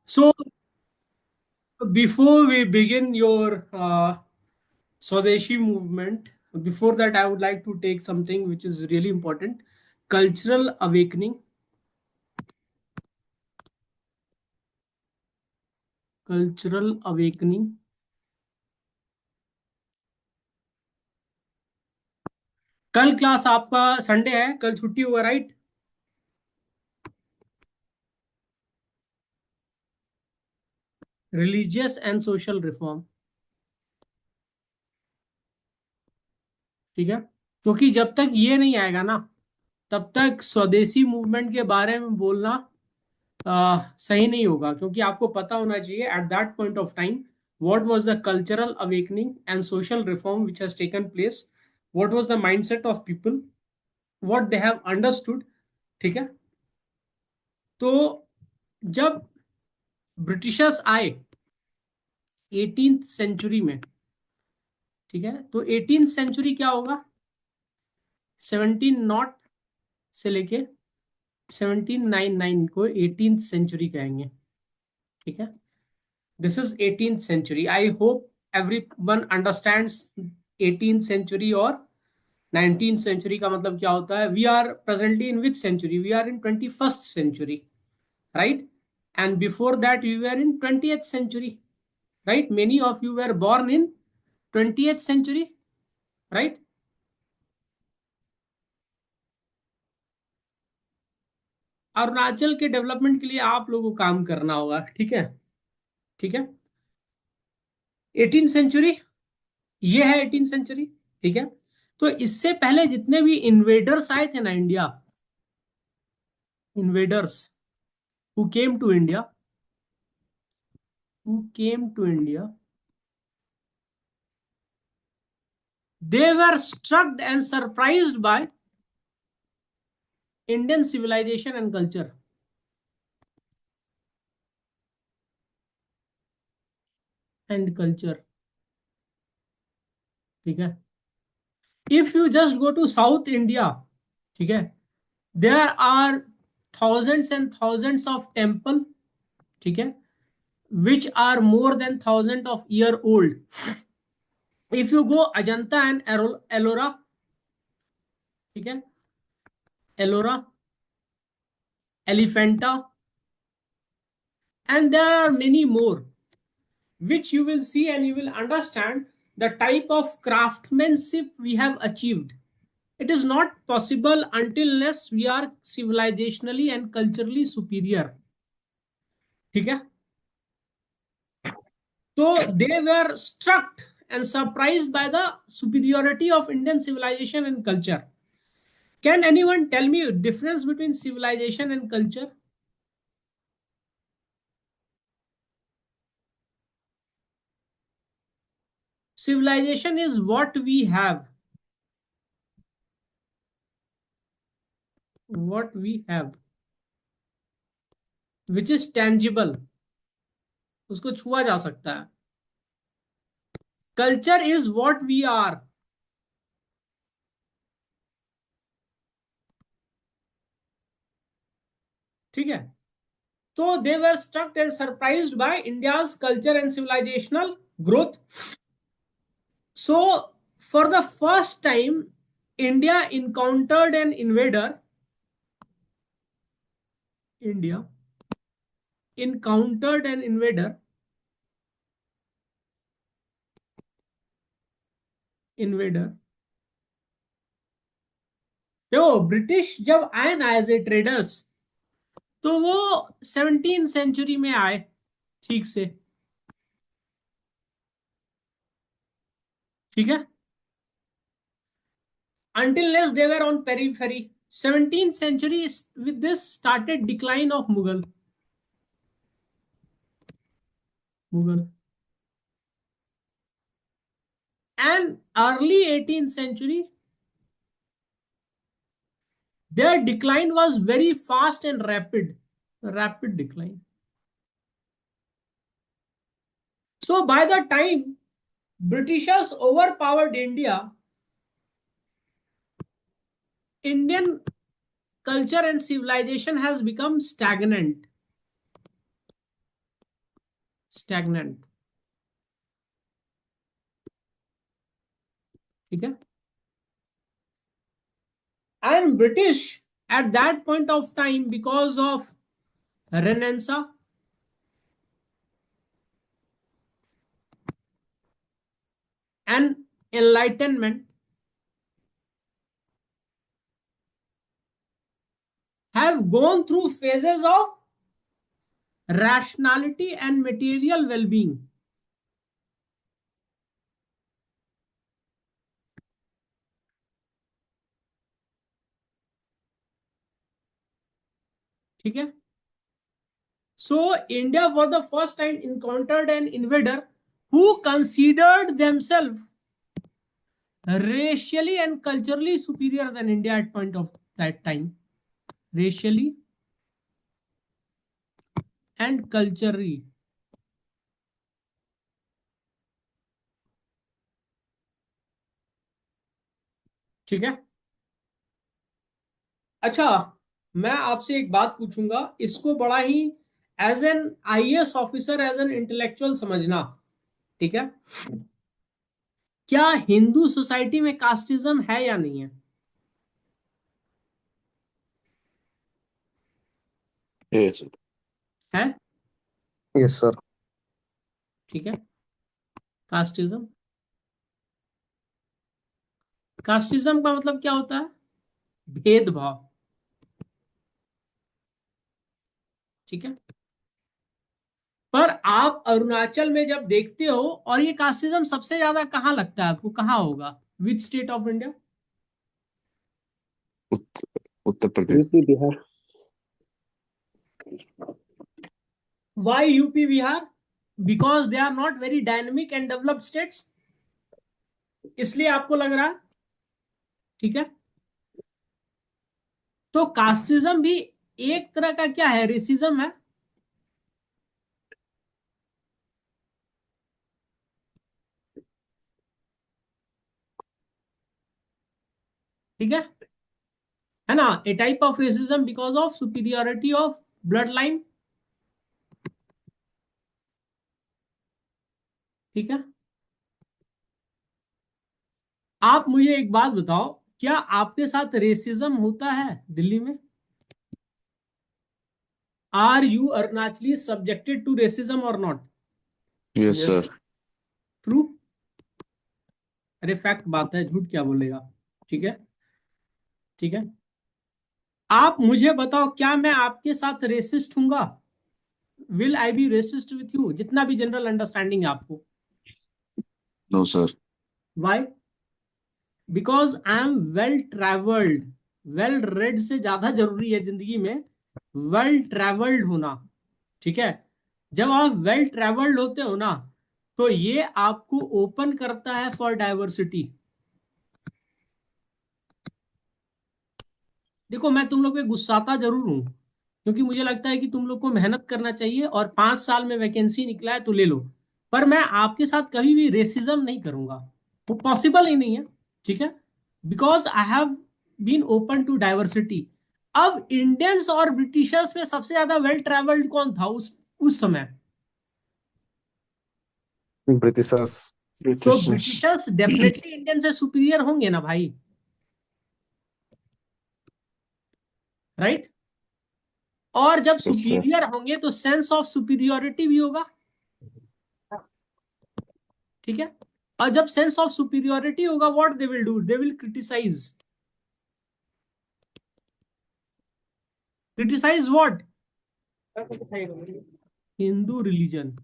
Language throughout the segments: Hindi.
So, before we begin your Swadeshi movement, before that, I would like to take something which is really important: cultural awakening. Cultural awakening. कल क्लास आपका संडे है, कल छुट्टी होगा, right? Religious and social reform. ठीक है, क्योंकि जब तक ये नहीं आएगा ना, तब तक स्वदेशी मूवमेंट के बारे में बोलना सही नहीं होगा, क्योंकि आपको पता होना चाहिए eight that point of time what was the cultural awakening and social reform which has taken place, what was the mindset of people, what they have understood. ठीक है, तो जब ब्रिटिशर्स आए 18th सेंचुरी में, ठीक है, तो 18th सेंचुरी क्या होगा? 17 नॉट से लेके 1799 को 18th सेंचुरी कहेंगे। ठीक है, this is 18th century. I hope everyone understands 18th century और 19th सेंचुरी का मतलब क्या होता है। We are presently in which century? We are in 21st century, right? And before that we were in 20th century, right? Many of you were born in 20th century, right? Arunachal के डेवलपमेंट के लिए आप लोगों को काम करना होगा, ठीक है? ठीक है, 18th सेंचुरी, ये है 18th सेंचुरी। ठीक है, तो इससे पहले जितने भी इन्वेडर्स आए थे ना India, invaders who came to India, who came to India, they were struck and surprised by Indian civilization and culture, and culture। ठीक है, if you just go to South India, ठीक है, there are thousands and thousands of temple, ठीक है, which are more than thousand of year old। if you go Ajanta and Ellora, ठीक है, Ellora, Elephanta, and there are many more, which you will see and you will understand the type of craftsmanship we have achieved। It is not possible until unless we are civilizationally and culturally superior। ठीक है, so they were struck and surprised by the superiority of Indian civilization and culture। Can anyone tell me the difference between civilization and culture? Civilization is what we have, what we have, which is tangible, उसको छुआ जा सकता है। Culture is what we are। ठीक है, so they were struck and surprised by India's culture and civilizational growth। So for the first time, India encountered an invader. India encountered an invader, invader। देखो, ब्रिटिश जब आए ना एज ए ट्रेडर्स, तो वो 17 सेंचुरी में आए, ठीक से। ठीक है, until less they were on periphery। 17th century with this started decline of Mughal, and early 18th century their decline was very fast and rapid decline। So by the time Britishers overpowered India, Indian culture and civilization has become stagnant। Stagnant. ठीक है। And British eight that point of time because of Renaissance and enlightenment have gone through phases of rationality and material well-being. ठीक है। So India for the first time encountered an invader who considered themselves racially and culturally superior than India at point of that time. Racially and culturally. ठीक है। अच्छा, मैं आपसे एक बात पूछूंगा, इसको बड़ा ही as an IAS officer, as an intellectual समझना। ठीक है। क्या हिंदू सोसाइटी में कास्टिज्म है या नहीं है? Yes. है। Yes, sir. ठीक है। कास्टिज्म, कास्टिज्म का मतलब क्या होता है? भेदभाव। ठीक है। पर आप अरुणाचल में जब देखते हो, और ये कास्टिज्म सबसे ज्यादा कहाँ लगता है आपको, कहाँ होगा, which state of India? Uttar Pradesh. UP Bihar. Why UP Bihar? Because they are not very dynamic and developed states, इसलिए आपको लग रहा है। ठीक है। तो कास्टिज्म भी एक तरह का क्या है, रेसिज्म है। ठीक है ना, a type of racism because of superiority of blood line. ठीक है। आप मुझे एक बात बताओ, क्या आपके साथ रेसिज्म होता है दिल्ली में? Are you Arunachali subjected to racism और not? Yes, yes. sir. True. अरे फैक्ट बात है, झूठ क्या बोलेगा। ठीक है। ठीक है। आप मुझे बताओ, क्या मैं आपके साथ रेसिस्ट हूंगा? Will I be racist with you, जितना भी जनरल अंडरस्टैंडिंग है आपको? No, sir. Why? Because I am well travelled. Well read से ज्यादा जरूरी है जिंदगी में वेल ट्रेवल्ड होना। ठीक है। जब आप वेल ट्रेवल्ड होते हो ना, तो ये आपको ओपन करता है फॉर डाइवर्सिटी। देखो, मैं तुम लोग पे गुस्साता जरूर हूं, क्योंकि मुझे लगता है कि तुम लोग को मेहनत करना चाहिए, और 5 साल में वैकेंसी निकला है तो ले लो। पर मैं आपके साथ कभी भी रेसिज्म नहीं करूंगा, वो पॉसिबल ही नहीं है। ठीक है। Because I have been open to diversity. अब इंडियंस और ब्रिटिशर्स में सबसे ज्यादा वेल ट्रेवल्ड कौन था उस समय? ब्रिटिशर्स। तो ब्रिटिशर्स। ब्रिटिशर्स डेफिनेटली इंडियन से सुपीरियर होंगे ना भाई, राइट? और जब Yes, sir. सुपीरियर होंगे तो सेंस ऑफ सुपीरियोरिटी भी होगा। ठीक है। और जब सेंस ऑफ सुपीरियोरिटी होगा, what they will do, they will criticise. Criticise what? Hindu religion.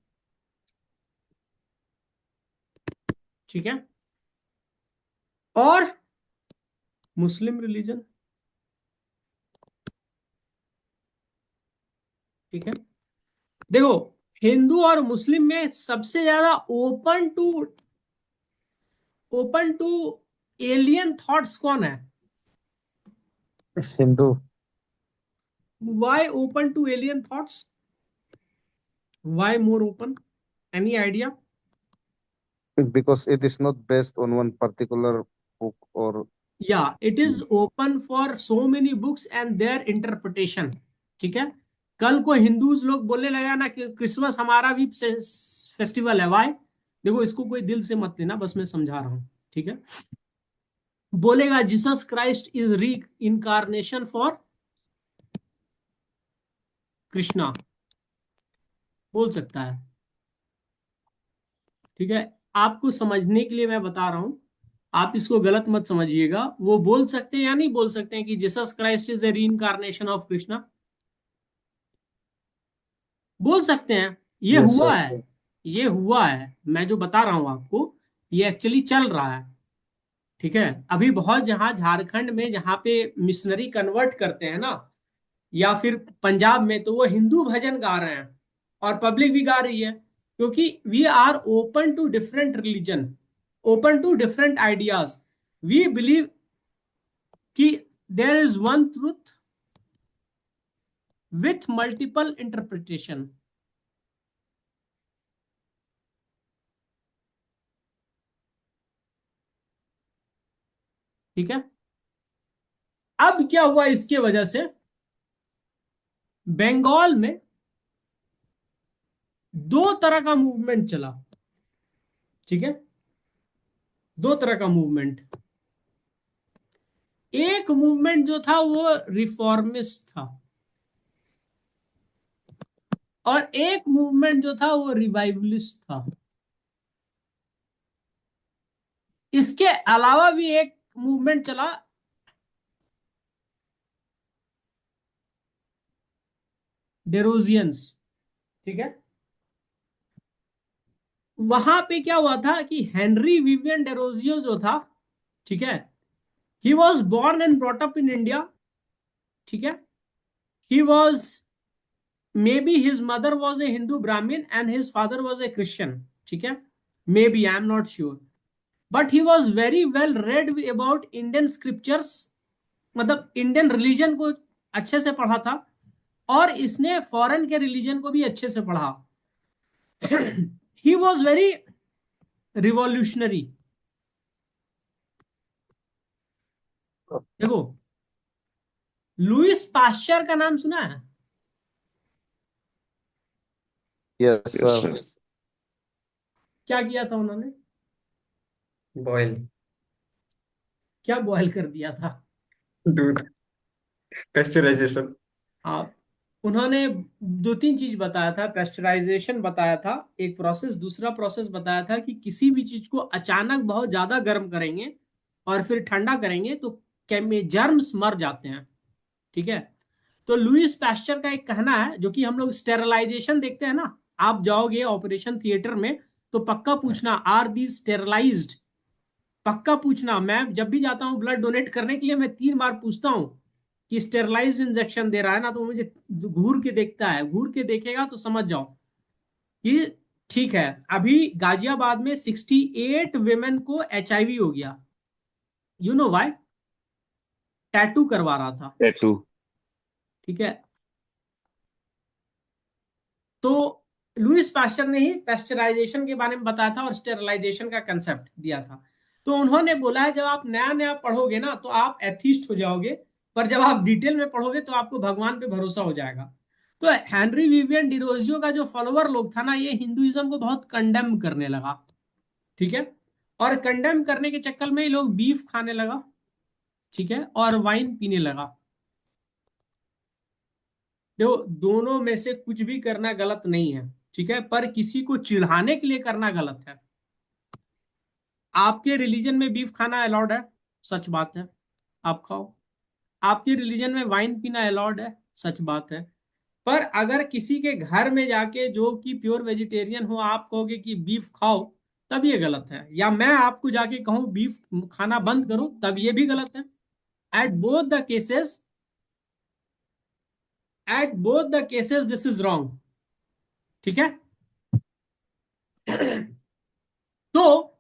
ठीक है। और मुस्लिम रिलीजन। ठीक है। देखो, हिंदू और मुस्लिम में सबसे ज्यादा ओपन टू एलियन थॉट्स कौन है? Hindu. Why open to alien thoughts? Why more open? Any idea? Because it is not based on one particular book or. या it is open for so many books and there interpretation. ठीक है। कल को हिंदूज लोग बोलने लगा ना कि क्रिसमस हमारा भी फेस्टिवल है, वाई? देखो, इसको कोई दिल से मत लेना, बस मैं समझा रहा हूं, ठीक है? बोलेगा जीसस क्राइस्ट इज री इनकारनेशन फॉर कृष्णा, बोल सकता है, ठीक है? आपको समझने के लिए मैं बता रहा हूं, आप इसको गलत मत समझिएगा। वो बोल सकते हैं या नहीं बोल सकते हैं कि जीसस क्राइस्ट इज ए री इनकारनेशन ऑफ कृष्णा? बोल सकते हैं। ये यस हुआ सर। है, ये हुआ है, मैं जो बता रहा हूं आपको, ये एक्चुअली चल रहा है, ठीक है? अभी बहुत जहां झारखंड में जहां पे मिशनरी कन्वर्ट करते हैं ना, या फिर पंजाब में, तो वो हिंदू भजन गा रहे हैं और पब्लिक भी गा रही है, क्योंकि we are open to different religion, open to different ideas. We believe कि there is one truth with multiple interpretation, ठीक है? अब क्या हुआ इसके वजह से, बंगाल में दो तरह का मूवमेंट चला, ठीक है? दो तरह का मूवमेंट। एक मूवमेंट जो था वो रिफॉर्मिस्ट था, और एक मूवमेंट जो था वो रिवाइवलिस्ट था। इसके अलावा भी एक मूवमेंट चला, डेरोजियंस, ठीक है? वहां पे क्या हुआ था कि हेनरी विवियन डेरोजियो जो था, ठीक है, he was born and brought up in India, ठीक है? He was, maybe his mother was a Hindu Brahmin and his father was a Christian, ठीक है? Maybe, I am not sure, but he was very well read about Indian scriptures, मतलब इंडियन रिलीजन को अच्छे से पढ़ा था, और इसने फॉरेन के रिलीजन को भी अच्छे से पढ़ा। ही वॉज वेरी रिवॉल्यूशनरी। देखो, लुइस पाश्चर का नाम सुना है? Yes yes sir. सर। क्या किया था उन्होंने? बॉयल। क्या बॉयल कर दिया था? दूध। पेस्चराइजेशन। आप, उन्होंने दो तीन चीज बताया था, पेस्चराइजेशन बताया था एक प्रोसेस, दूसरा प्रोसेस बताया था कि किसी भी चीज को अचानक बहुत ज्यादा गर्म करेंगे और फिर ठंडा करेंगे तो जर्म्स मर जाते हैं, ठीक है? तो लुइस पैस्चर का एक कहना है, जो कि हम लोग स्टेरलाइजेशन देखते हैं ना, आप जाओगे ऑपरेशन थिएटर में तो पक्का पूछना, आर दी स्टेरलाइज्ड? पक्का पूछना, मैं जब भी जाता हूँ ब्लड डोनेट करने के लिए, मैं 3 बार पूछता हूँ कि स्टेरलाइज इंजेक्शन दे रहा है ना, तो मुझे घूर के देखता है, घूर के देखेगा तो समझ जाओ कि ठीक है। अभी गाजियाबाद में 68 वेमेन को HIV हो गया, यू नो वाई? टैटू करवा रहा था, टैटू। ठीक है? तो लुइस पास्चर ने ही पेस्चराइजेशन के बारे में बताया था और स्टेरलाइजेशन का कंसेप्ट दिया था। तो उन्होंने बोला है, जब आप नया नया पढ़ोगे ना तो आप एथिस्ट हो जाओगे, पर जब आप डिटेल में पढ़ोगे तो आपको भगवान पे भरोसा हो जाएगा। तो हेनरी विवियन डिरोजियो का जो फॉलोअर लोग था ना, ये हिंदुइज्म को बहुत कंडेम करने लगा, ठीक है? और कंडेम करने के चक्कर में ये लोग बीफ खाने लगा, ठीक है, और वाइन पीने लगा। देखो, दोनों में से कुछ भी करना गलत नहीं है, ठीक है, पर किसी को चिढ़ाने के लिए करना गलत है। आपके रिलीजन में बीफ खाना अलाउड है, सच बात है, आप खाओ। आपके रिलीजन में वाइन पीना अलाउड है, सच बात है। पर अगर किसी के घर में जाके, जो कि प्योर वेजिटेरियन हो, आप कहोगे कि बीफ खाओ, तब ये गलत है। या मैं आपको जाके कहूं बीफ खाना बंद करो, तब ये भी गलत है। At both the cases, at both the cases this is wrong, ठीक है? तो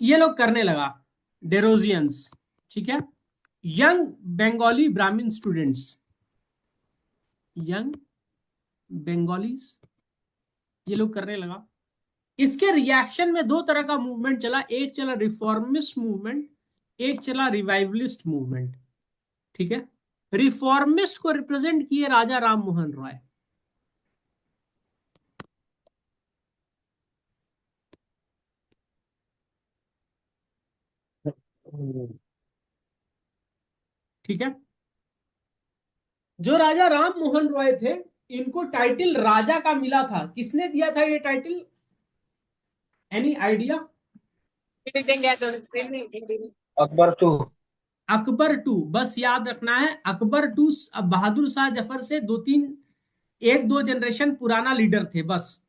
ये लोग करने लगा, डेरोजियंस, ठीक है? यंग बंगाली ब्राह्मण स्टूडेंट्स, यंग बंगालीज, ये लोग करने लगा। इसके रिएक्शन में दो तरह का मूवमेंट चला, एक चला रिफॉर्मिस्ट मूवमेंट, एक चला रिवाइवलिस्ट मूवमेंट, ठीक है? रिफॉर्मिस्ट को रिप्रेजेंट किए राजा राम मोहन रॉय। ठीक है। जो राजा राम मोहन रॉय थे, इनको टाइटल राजा का मिला था, किसने दिया था ये title? Any idea? Akbar two. Akbar two, बस याद रखना है अकबर टू। अब बहादुर शाह जफर से दो तीन, एक दो जनरेशन पुराना लीडर थे बस।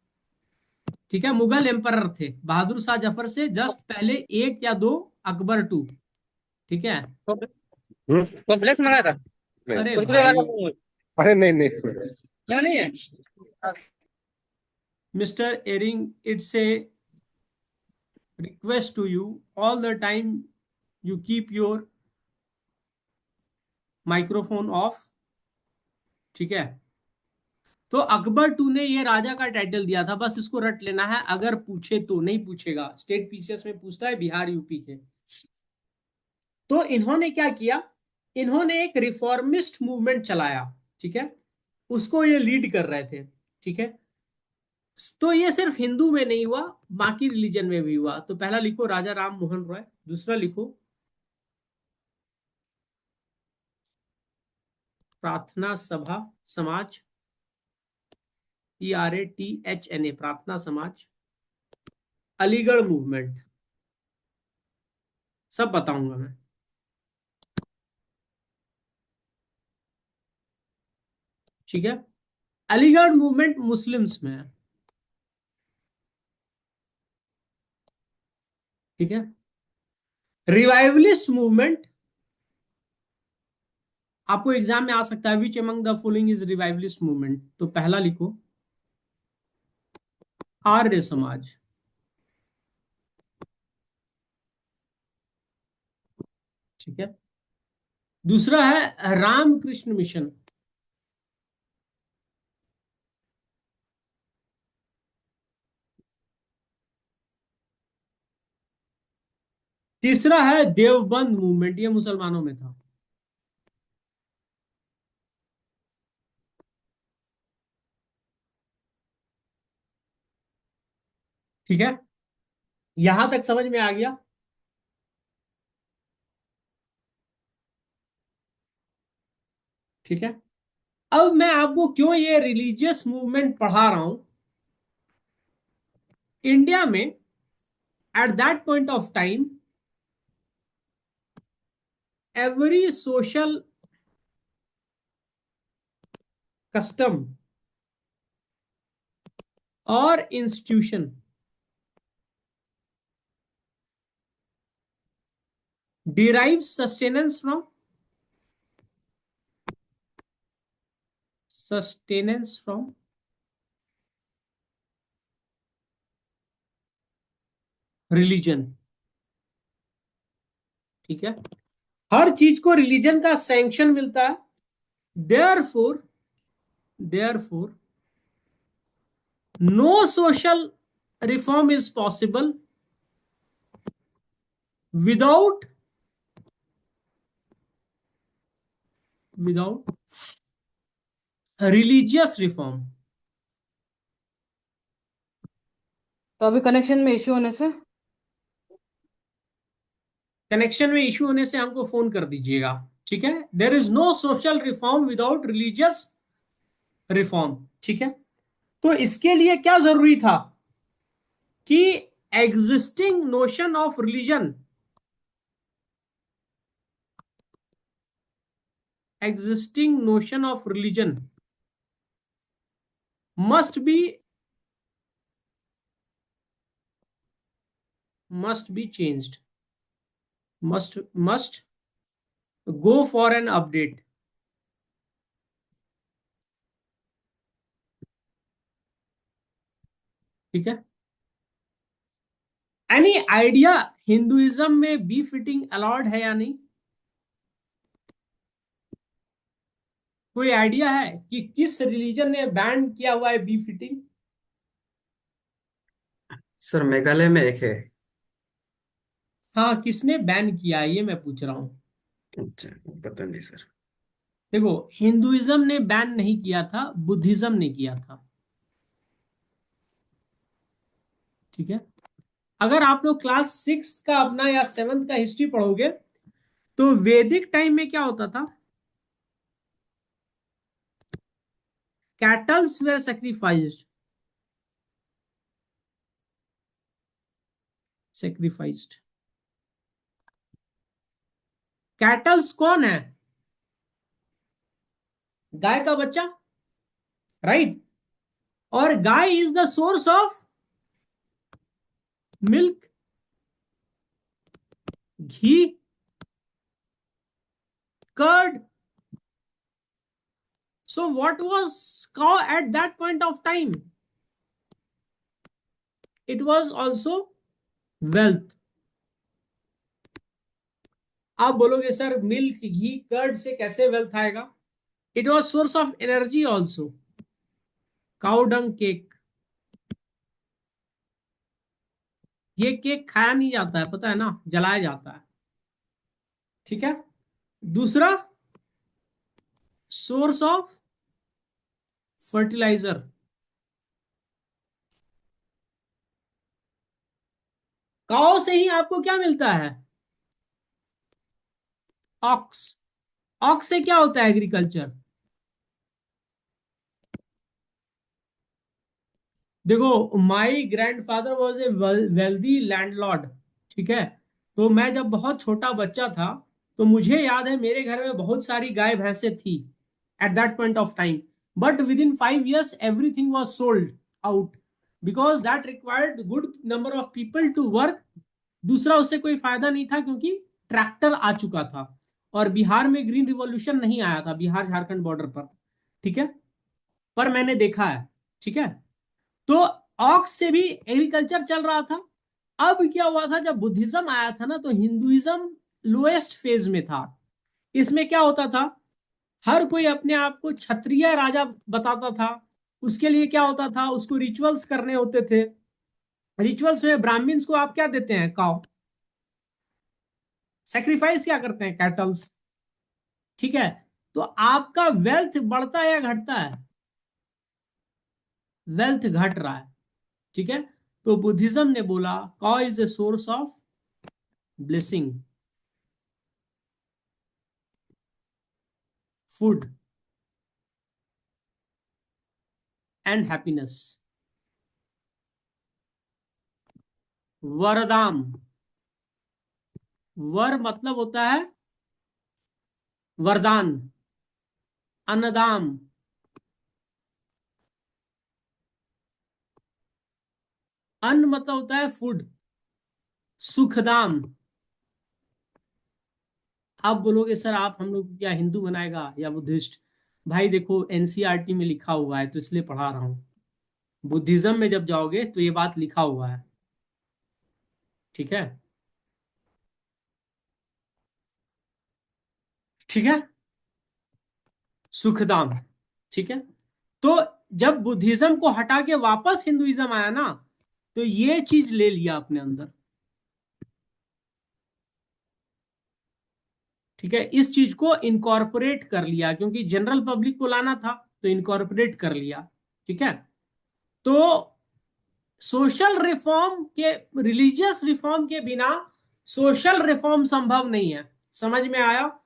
ठीक है, मुगल एम्परर थे बहादुर शाह जफर से जस्ट पहले एक या दो, अकबर टू। ठीक है। कॉम्प्लेक्स मंगाया था। नहीं, अरे कुछ भाई, अरे नहीं नहीं क्या नहीं है। Mister Ering, it's a request to you all the time you keep your microphone off. ठीक है। तो अकबर टू ने ये राजा का टाइटल दिया था, बस इसको रट लेना है, अगर पूछे तो, नहीं पूछेगा, स्टेट पीसीएस में पूछता है बिहार यूपी के। तो इन्होंने क्या किया, इन्होंने एक रिफॉर्मिस्ट मूवमेंट चलाया। ठीक है, उसको ये लीड कर रहे थे। ठीक है। तो ये सिर्फ हिंदू में नहीं हुआ, बाकी रिलीजन में भी हुआ। तो पहला लिखो राजा राम मोहन रॉय, दूसरा लिखो प्रार्थना सभा समाज, PRATHNA, प्रार्थना समाज। अलीगढ़ मूवमेंट, सब बताऊंगा मैं। ठीक है। अलीगढ़ मूवमेंट मुस्लिम्स में है। ठीक है। रिवाइवलिस्ट मूवमेंट आपको एग्जाम में आ सकता है, which among the following is revivalist movement? तो पहला लिखो आर्य समाज। ठीक है। दूसरा है रामकृष्ण मिशन। तीसरा है देवबंद मूवमेंट, ये मुसलमानों में था। ठीक है, यहां तक समझ में आ गया? ठीक है। अब मैं आपको क्यों ये रिलीजियस मूवमेंट पढ़ा रहा हूं। इंडिया में eight that point of time every social custom or institution derives sustenance from religion। ठीक है, हर चीज को रिलीजन का सैंक्शन मिलता है। Therefore no social reform is possible without without religious reform. तो अभी कनेक्शन में इश्यू होने से कनेक्शन में इश्यू होने से हमको फोन कर दीजिएगा। ठीक है, there is no social reform without religious reform. ठीक है। तो इसके लिए क्या जरूरी था कि existing notion of religion, existing notion of religion must be changed, must go for an update. ठीक है। एनी आइडिया हिंदुइज्म में बी फिटिंग अलाउड है या नहीं? कोई आइडिया है कि किस रिलीजन ने बैन किया हुआ है बी फिटिंग? सर मेघालय में एक है। हाँ, किसने बैन किया है ये मैं पूछ रहा हूं। अच्छा, पता नहीं सर। देखो, हिंदुइज्म ने बैन नहीं किया था, बुद्धिज्म ने किया था। ठीक है। अगर आप लोग क्लास 6 का अपना या 7th का हिस्ट्री पढ़ोगे तो वैदिक टाइम में क्या होता था? Kettles where sacrificed. कैटल्स कौन है? गाय का बच्चा, राइट। और gai is the source of milk, ghee, curd. So what was cow at that point of time? It was also wealth. आप बोलोगे सर मिल्क, घी, कर्ड से कैसे वेल्थ आएगा? It was source of energy also. Cow dung cake, ये केक खाया नहीं जाता है, पता है ना, जलाया जाता है। ठीक है। दूसरा सोर्स ऑफ फर्टिलाइजर। काउ से ही आपको क्या मिलता है? ऑक्स। ऑक्स से क्या होता है? एग्रीकल्चर। देखो, माई grandfather was a wealthy landlord. ठीक है। तो मैं जब बहुत छोटा बच्चा था तो मुझे याद है मेरे घर में बहुत सारी गाय भैंसे थी at that point of time. But within 5 years everything was sold out because that required good number of people to work. दूसरा, उससे कोई फायदा नहीं था क्योंकि ट्रैक्टर आ चुका था और बिहार में ग्रीन रिवॉल्यूशन नहीं आया था, बिहार झारखंड बॉर्डर पर। ठीक है। पर मैंने देखा है। ठीक है। तो ऑक्स से भी एग्रीकल्चर चल रहा था। अब क्या हुआ था, जब बुद्धिज्म आया था ना, तो हिंदुइज्म लोएस्ट फेज में था। इसमें क्या होता था, हर कोई अपने आप को क्षत्रिय राजा बताता था। उसके लिए क्या होता था, उसको रिचुअल्स करने होते थे। रिचुअल्स में ब्राह्मण्स को आप क्या देते हैं? काउ। सेक्रीफाइस क्या करते हैं? कैटल्स। ठीक है। तो आपका वेल्थ बढ़ता है या घटता है? वेल्थ घट रहा है। ठीक है। तो बुद्धिज्म ने बोला cow is a source of blessing, food and happiness. वरदान। वर मतलब होता है वरदान, अन्नदान। अन्न मतलब होता है फूड, सुखदाम। आप बोलोगे सर आप हम लोग क्या हिंदू बनाएगा या बुद्धिस्ट? भाई देखो, एनसीईआरटी में लिखा हुआ है तो इसलिए पढ़ा रहा हूं। बुद्धिज्म में जब जाओगे तो ये बात लिखा हुआ है। ठीक है। ठीक है। सुखदाम। ठीक है। तो जब बुद्धिज्म को हटा के वापस हिंदुइज्म आया ना, तो ये चीज ले लिया अपने अंदर। ठीक है। इस चीज को इनकॉर्पोरेट कर लिया क्योंकि जनरल पब्लिक को लाना था, तो इनकॉर्पोरेट कर लिया। ठीक है। तो सोशल रिफॉर्म के, रिलीजियस रिफॉर्म के बिना सोशल रिफॉर्म संभव नहीं है। समझ में आया?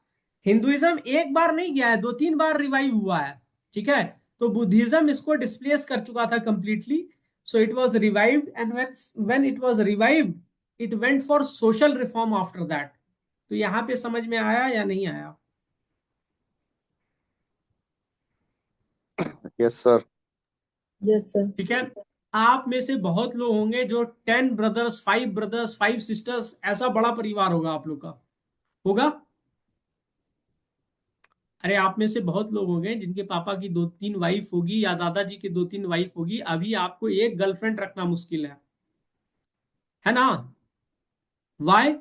हिंदुइज्म एक बार नहीं गया है, 2-3 बार रिवाइव हुआ है। ठीक है। तो बुद्धिज्म इसको डिस्प्लेस कर चुका था completely. So it was revived and when it was revived it went for social reform after that. तो यहां पे समझ में आया या नहीं आया? Yes sir. Yes sir. ठीक है। आप में से बहुत लोग होंगे जो 10 ब्रदर्स, 5 ब्रदर्स, 5 सिस्टर्स, ऐसा बड़ा परिवार होगा आप लोग का। होगा। अरे आप में से बहुत लोग होंगे जिनके पापा की 2-3 वाइफ होगी या दादाजी की 2-3 वाइफ होगी। अभी आपको एक गर्लफ्रेंड रखना मुश्किल है ना? Why?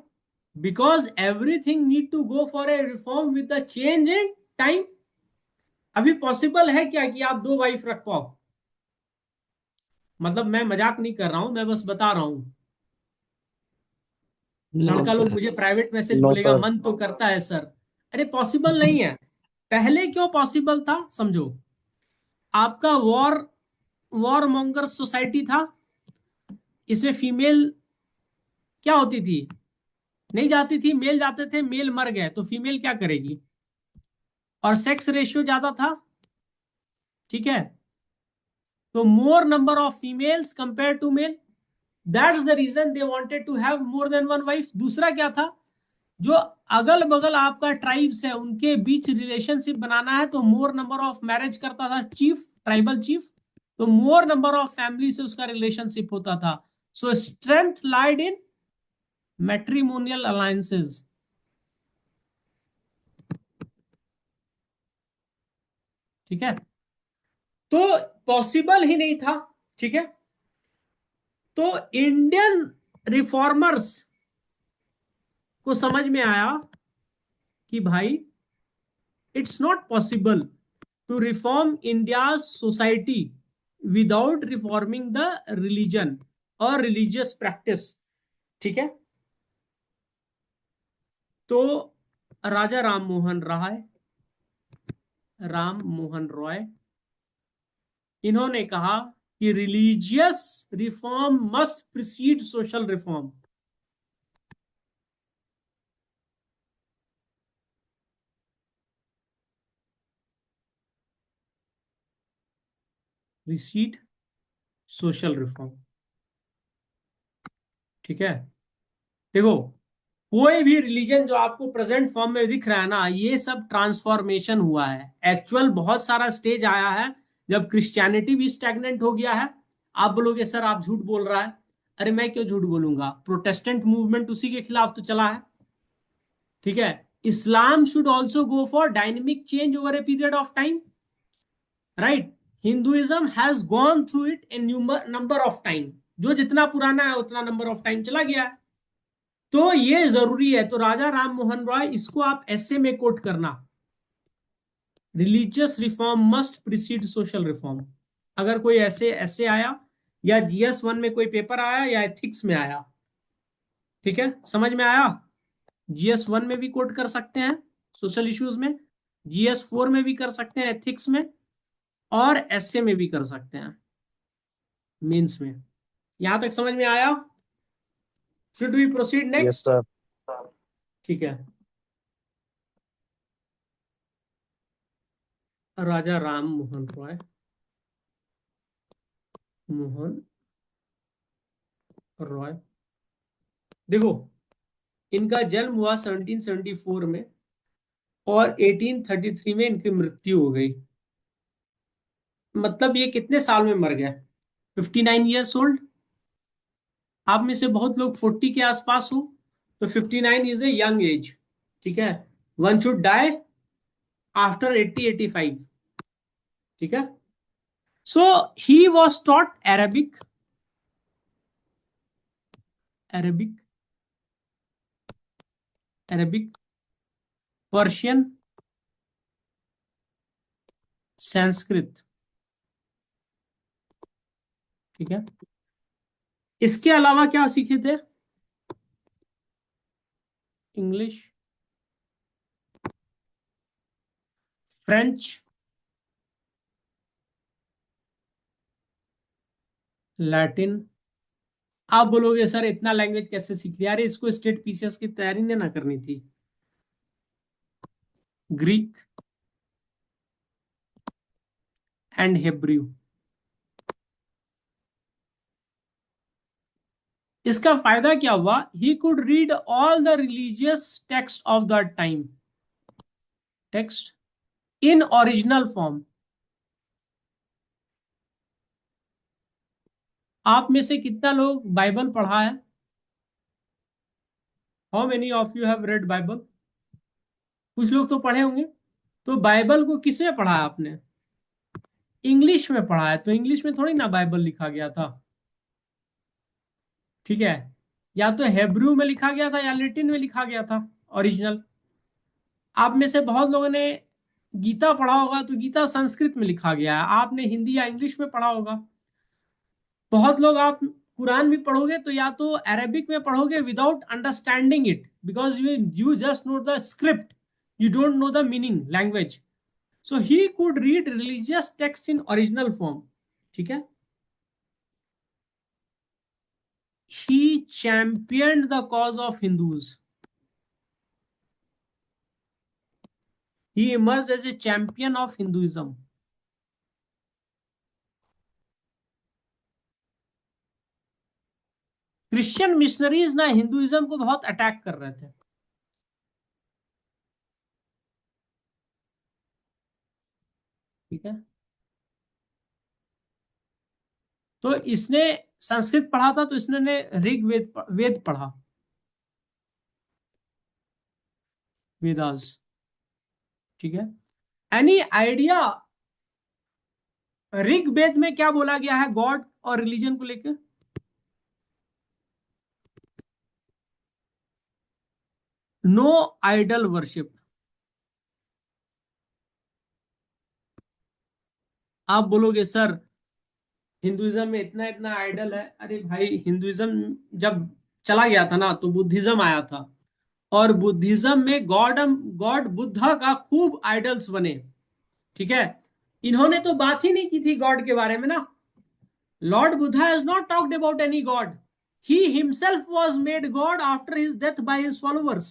Because everything need to go for a reform with the change in time. अभी पॉसिबल है क्या कि आप 2 वाइफ रख पाओ? मतलब मैं मजाक नहीं कर रहा हूं, मैं बस बता रहा हूं। नो लड़का लोग सर। मुझे प्राइवेट मैसेज नो बोलेगा सर। मन तो करता है सर। अरे पॉसिबल नहीं है। पहले क्यों पॉसिबल था समझो, आपका वॉर मॉन्गर सोसाइटी था, इसमें फीमेल क्या होती थी, नहीं जाती थी, मेल जाते थे, मेल मर गए तो फीमेल क्या करेगी, और सेक्स रेशियो ज्यादा था, ठीक है, तो more number of females compare to male, that's the reason they wanted to have more than one wife. दूसरा क्या था, जो अगल बगल आपका ट्राइब्स है उनके बीच रिलेशनशिप बनाना है, तो मोर नंबर ऑफ मैरिज करता था चीफ, ट्राइबल चीफ, तो मोर नंबर ऑफ फैमिली से उसका रिलेशनशिप होता था। सो स्ट्रेंथ लाइड इन मैट्रिमोनियल अलायंसेस, ठीक है, तो पॉसिबल ही नहीं था, ठीक है। तो इंडियन रिफॉर्मर्स को समझ में आया कि भाई it's not possible to reform India society without reforming the religion और रिलीजियस प्रैक्टिस, ठीक है। तो राजा राम मोहन रॉय इन्होंने कहा कि religious reform must precede social reform, precede social reform, ठीक है। देखो, कोई भी रिलीजन जो आपको प्रेजेंट फॉर्म में दिख रहा है ना, ये सब ट्रांसफॉर्मेशन हुआ है, एक्चुअल बहुत सारा स्टेज आया है जब क्रिश्चियनिटी भी स्टैग्नेंट हो गया है। आप बोलोगे सर आप झूठ बोल रहा है, अरे मैं क्यों झूठ बोलूंगा, प्रोटेस्टेंट मूवमेंट उसी के खिलाफ तो चला है, ठीक है। Islam should also go for dynamic change over a period of time, right. Hinduism has gone through it in number of time, जो जितना पुराना है उतना नंबर ऑफ टाइम चला गया है, तो ये जरूरी है। तो राजा राम मोहन रॉय, इसको आप ऐसे में कोट करना, religious reform must precede social reform. अगर कोई ऐसे ऐसे आया या GS1 में कोई पेपर आया या एथिक्स में आया, ठीक है, समझ में आया। GS1 में भी कोट कर सकते हैं सोशल इश्यूज में, GS4 में भी कर सकते हैं एथिक्स में, और एसए में भी कर सकते हैं मेंस में। यहां तक समझ में आया। Should we proceed yes next? Sir. ठीक है, राजा राम मोहन रॉय, देखो इनका जन्म हुआ 1774 में और 1833 में इनकी मृत्यु हो गई। मतलब ये कितने साल में मर गए, 59 ईयर्स ओल्ड। आप में से बहुत लोग 40 के आसपास हो, तो 59 इज ए यंग एज, ठीक है। वन शुड डाई आफ्टर 80-85, ठीक है। So he was taught Arabic Arabic Persian, Sanskrit, ठीक है। इसके अलावा क्या सीखे थे, इंग्लिश, फ्रेंच, लैटिन। आप बोलोगे सर इतना लैंग्वेज कैसे सीख लिया, अरे इसको स्टेट पीसीएस की तैयारी नहीं ना करनी थी। Greek and Hebrew. इसका फायदा क्या हुआ, ही could read all the religious text of the time, text in original form. आप में से कितना लोग बाइबल पढ़ा है, how many of you have read Bible? कुछ लोग तो पढ़े होंगे। तो बाइबल को किस में पढ़ा है आपने, इंग्लिश में पढ़ा है, तो इंग्लिश में थोड़ी ना बाइबल लिखा गया था, ठीक है। या तो हेब्रू में लिखा गया था या लैटिन में लिखा गया था ओरिजिनल। आप में से बहुत लोगों ने गीता पढ़ा होगा, तो गीता संस्कृत में लिखा गया है, आपने हिंदी या इंग्लिश में पढ़ा होगा। बहुत लोग आप कुरान भी पढ़ोगे तो या तो अरेबिक में पढ़ोगे without understanding it, because you just know the script, you don't know the meaning language. So he could read religious text in original form, ठीक है। He champion the cause of Hindus, he emerged as a champion of Hinduism. Christian missionaries ना हिंदुइज्म को बहुत अटैक कर रहे थे, ठीक है। तो इसने संस्कृत पढ़ा था, तो इसने ने वेद पढ़ा, वेदास, ठीक है। एनी आइडिया ऋग्वेद में क्या बोला गया है गॉड और रिलीजन को लेकर? No idol worship. आप बोलोगे सर हिंदुइज्म में इतना इतना आइडल है। अरे भाई, हिंदुइज्म जब चला गया था ना तो बुद्धिज्म आया था, और बुद्धिज्म में गॉड गॉड बुद्धा का खूब आइडल्स बने, ठीक है। इन्होंने तो बात ही नहीं की थी गॉड के बारे में ना। Lord Buddha has not talked about any God, he himself was made God after his death by his followers.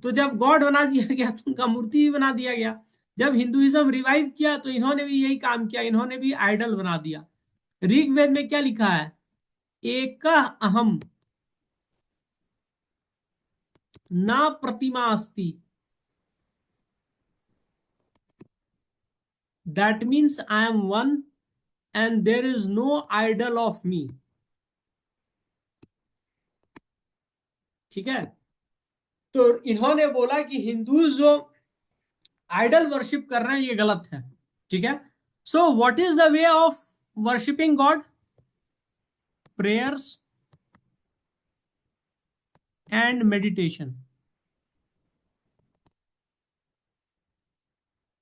तो जब गॉड बना दिया गया तो उनका मूर्ति भी बना दिया गया। जब हिंदुइज्म रिवाइव किया तो इन्होंने भी यही काम किया, इन्होंने भी आइडल बना दिया। ऋग्वेद में क्या लिखा है? एक अहम ना प्रतिमा अस्ति, that means I am one and there is no idol of me, ठीक है। तो इन्होंने बोला कि हिंदू जो आइडल वर्शिप कर रहे हैं ये गलत है, ठीक है। So what is the way of worshipping God? Prayers and meditation,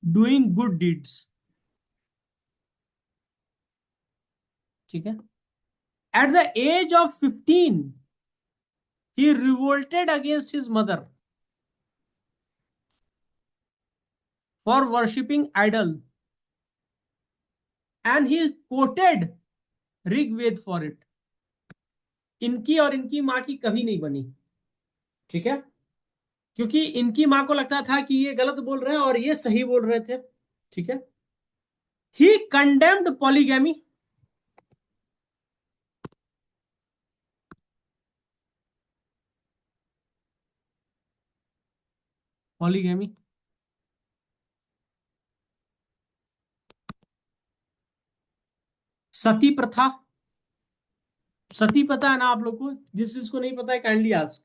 doing good deeds, ठीक है। At the age of 15 he revolted against his mother for worshipping idol and he quoted Rigveda for it. इनकी और इनकी मां की कभी नहीं बनी, ठीक है, क्योंकि इनकी मां को लगता था कि ये गलत बोल रहे हैं और ये सही बोल रहे थे, ठीक है। ही कंडेम्ड पॉलीगैमी, पॉलीगैमी, सती प्रथा। सती पता है ना आप लोग को? जिस जिसको नहीं पता है काइंडली आस्क,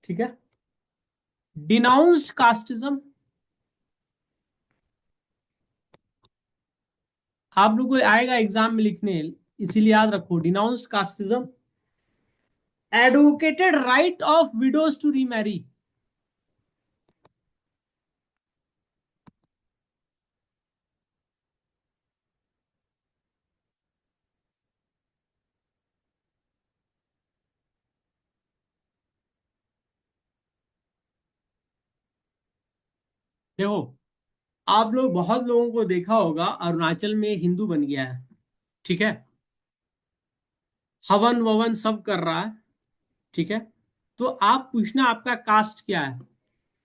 ठीक है। डिनाउंस्ड कास्टिज्म, आप लोग को आएगा एग्जाम में लिखने, इसीलिए याद रखो denounced casteism. Advocated right of widows to remarry, देखो आप लोग बहुत लोगों को देखा होगा अरुणाचल में हिंदू बन गया है, ठीक है, हवन ववन सब कर रहा है, ठीक है। तो आप पूछना आपका कास्ट क्या है,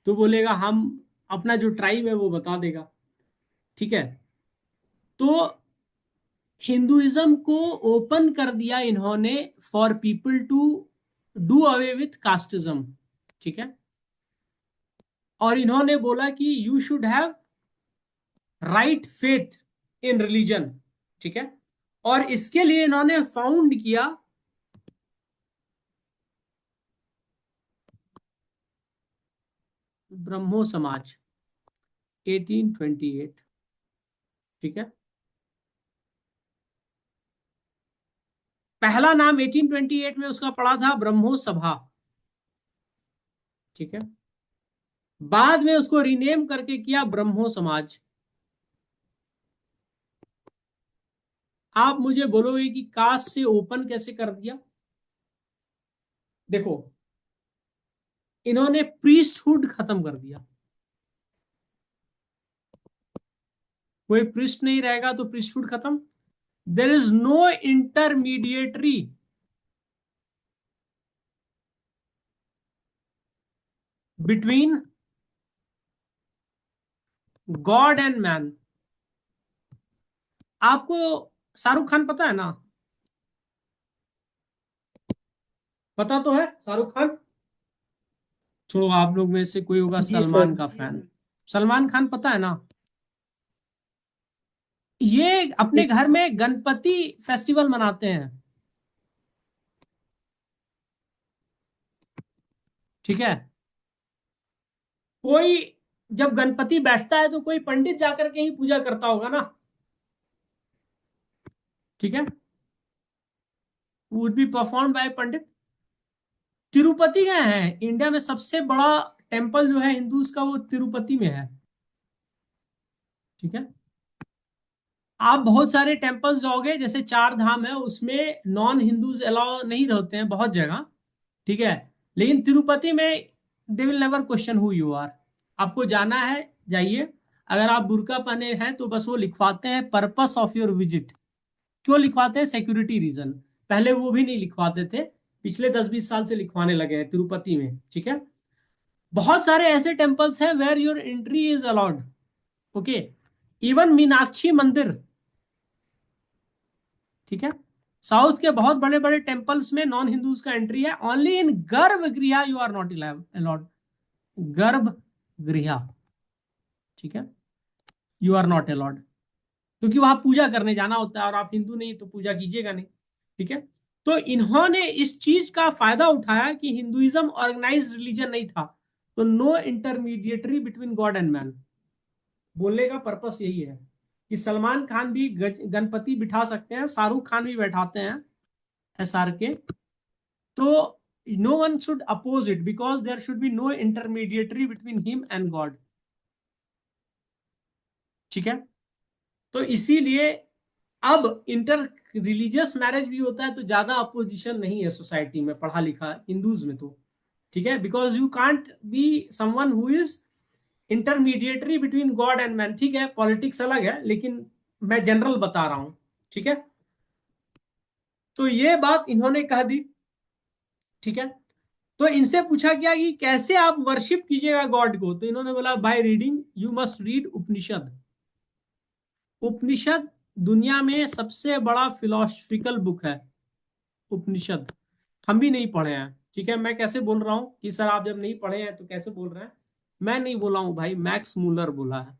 तो बोलेगा हम अपना जो ट्राइब है वो बता देगा, ठीक है। तो हिंदुइज्म को ओपन कर दिया इन्होंने for people to do away with casteism, ठीक है। और इन्होंने बोला कि you should have right faith in religion, ठीक है। और इसके लिए इन्होंने फाउंड किया ब्रह्मो समाज 1828, ठीक है। पहला नाम 1828 में उसका पड़ा था ब्रह्मो सभा, ठीक है। बाद में उसको रीनेम करके किया ब्रह्मो समाज। आप मुझे बोलोगे कि कास्ट से ओपन कैसे कर दिया? देखो इन्होंने प्रीस्टहुड खत्म कर दिया, कोई priest नहीं रहेगा तो priesthood खत्म. There is no intermediary between God and man. आपको शाहरुख खान पता है ना? पता तो है शाहरुख खान. तो आप लोग में से कोई होगा जी सलमान सर। का फैन. सलमान खान पता है ना? ये अपने घर में गणपति फेस्टिवल मनाते हैं. ठीक है. कोई जब गणपति बैठता है तो कोई पंडित जाकर के ही पूजा करता होगा ना. ठीक है. वुड बी परफॉर्म बाय पंडित. तिरुपति गए हैं? इंडिया में सबसे बड़ा टेम्पल जो है हिंदूज का वो तिरुपति में है. ठीक है. आप बहुत सारे टेम्पल्स जाओगे जैसे चार धाम है उसमें नॉन हिंदूज अलाउ नहीं रहते हैं बहुत जगह. ठीक है. लेकिन तिरुपति में they will never question who you are. आपको जाना है जाइए. अगर आप बुर्का पहने हैं तो बस वो लिखवाते हैं पर्पस ऑफ योर विजिट. क्यों लिखवाते हैं? Security reason. पहले वो भी नहीं लिखवाते थे. पिछले 10-20 साल से लिखवाने लगे हैं तिरुपति में. ठीक है. बहुत सारे ऐसे टेम्पल्स हैं where your entry is allowed. Okay. Even Meenakshi Mandir. ठीक है. साउथ के बहुत बड़े बड़े टेम्पल्स में नॉन हिंदूज का एंट्री है. Only in garbhagriha you are not allowed. Garbhagriha. ठीक है. You are not allowed. क्योंकि वहां पूजा करने जाना होता है और आप हिंदू नहीं तो पूजा कीजिएगा नहीं. ठीक है. तो इन्होंने इस चीज का फायदा उठाया कि हिंदुइज्म ऑर्गेनाइज्ड रिलीजन नहीं था. तो no intermediary between God and man. बोलने का पर्पस यही है कि सलमान खान भी गणपति बिठा सकते हैं. शाहरुख खान भी बैठाते हैं SRK. तो no one should oppose it because there should be no intermediary between him and God. ठीक है. तो इसीलिए अब इंटर रिलीजियस मैरिज भी होता है तो ज्यादा अपोजिशन नहीं है सोसाइटी में पढ़ा लिखा हिंदूज में तो. ठीक है. Because you can't be someone who is intermediary between God and man. ठीक है. पॉलिटिक्स अलग है लेकिन मैं जनरल बता रहा हूं. ठीक है. तो ये बात इन्होंने कह दी. ठीक है. तो इनसे पूछा गया कि कैसे आप वर्शिप कीजिएगा गॉड को. तो इन्होंने बोला by reading. You must read Upanishad. Upanishad दुनिया में सबसे बड़ा फिलोसफिकल बुक है. उपनिषद हम भी नहीं पढ़े हैं. ठीक है. मैं कैसे बोल रहा हूं कि सर आप जब नहीं पढ़े हैं तो कैसे बोल रहे हैं? मैं नहीं बोला हूं भाई, मैक्स मूलर बोला है.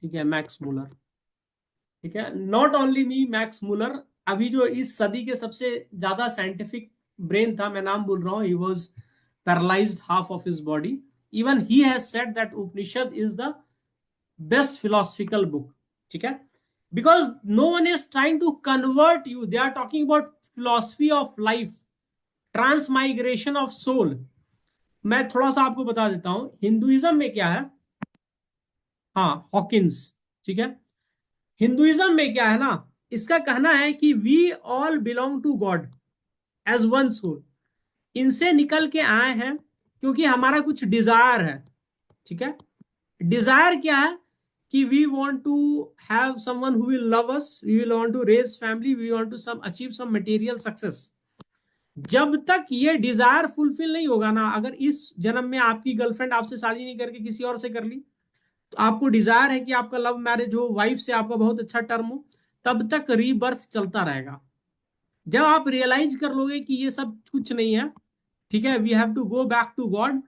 ठीक है. Max Muller. ठीक है. Not only me, Max Muller. अभी जो इस सदी के सबसे ज्यादा साइंटिफिक ब्रेन था, मैं नाम बोल रहा हूँ, he was paralysed half of his body. Even he has said that Upanishad is the best philosophical book. ठीक है. Because no one is trying to convert you. They are talking about philosophy of life, transmigration of soul. मैं थोड़ा सा आपको बता देता हूं हिंदुइज्म में क्या है. हाँ, हॉकिंस. ठीक है. हिंदुइज्म में क्या है ना, इसका कहना है कि we all belong to God as one soul. इनसे निकल के आए हैं क्योंकि हमारा कुछ डिजायर है. ठीक है. डिजायर क्या है कि we want to have someone who will love us, we will want to raise family, we want to achieve some material success. जब तक ये डिजायर फुलफिल नहीं होगा ना, अगर इस जन्म में आपकी गर्लफ्रेंड आपसे शादी नहीं करके किसी और से कर ली, तो आपको डिजायर है कि आपका लव मैरिज हो, वाइफ से आपका बहुत अच्छा टर्म हो, तब तक रीबर्थ चलता रहेगा. जब आप रियलाइज कर लोगे कि ये सब कुछ नहीं है, ठीक है, we have to go back to God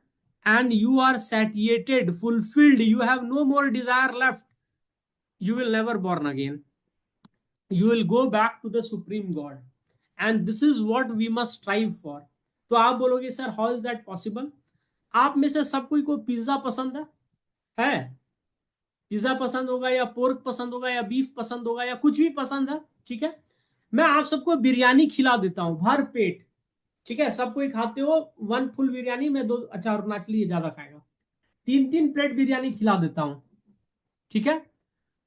and you are satiated, fulfilled, you have no more desire left, you will never born again. You will go back to the supreme God, and this is what we must strive for. तो आप बोलोगे sir how is that possible? आप में से सब कोई को पिज्जा पसंद है? पिज्जा पसंद होगा या पोर्क पसंद होगा या बीफ पसंद होगा या कुछ भी पसंद है. ठीक है. मैं आप सबको बिरयानी खिला देता हूं भर पेट. ठीक है. सब कोई खाते हो 1 फुल बिरयानी में 2 अचार नाचली ज्यादा खाएगा. 3-3 प्लेट बिरयानी खिला देता हूं. ठीक है.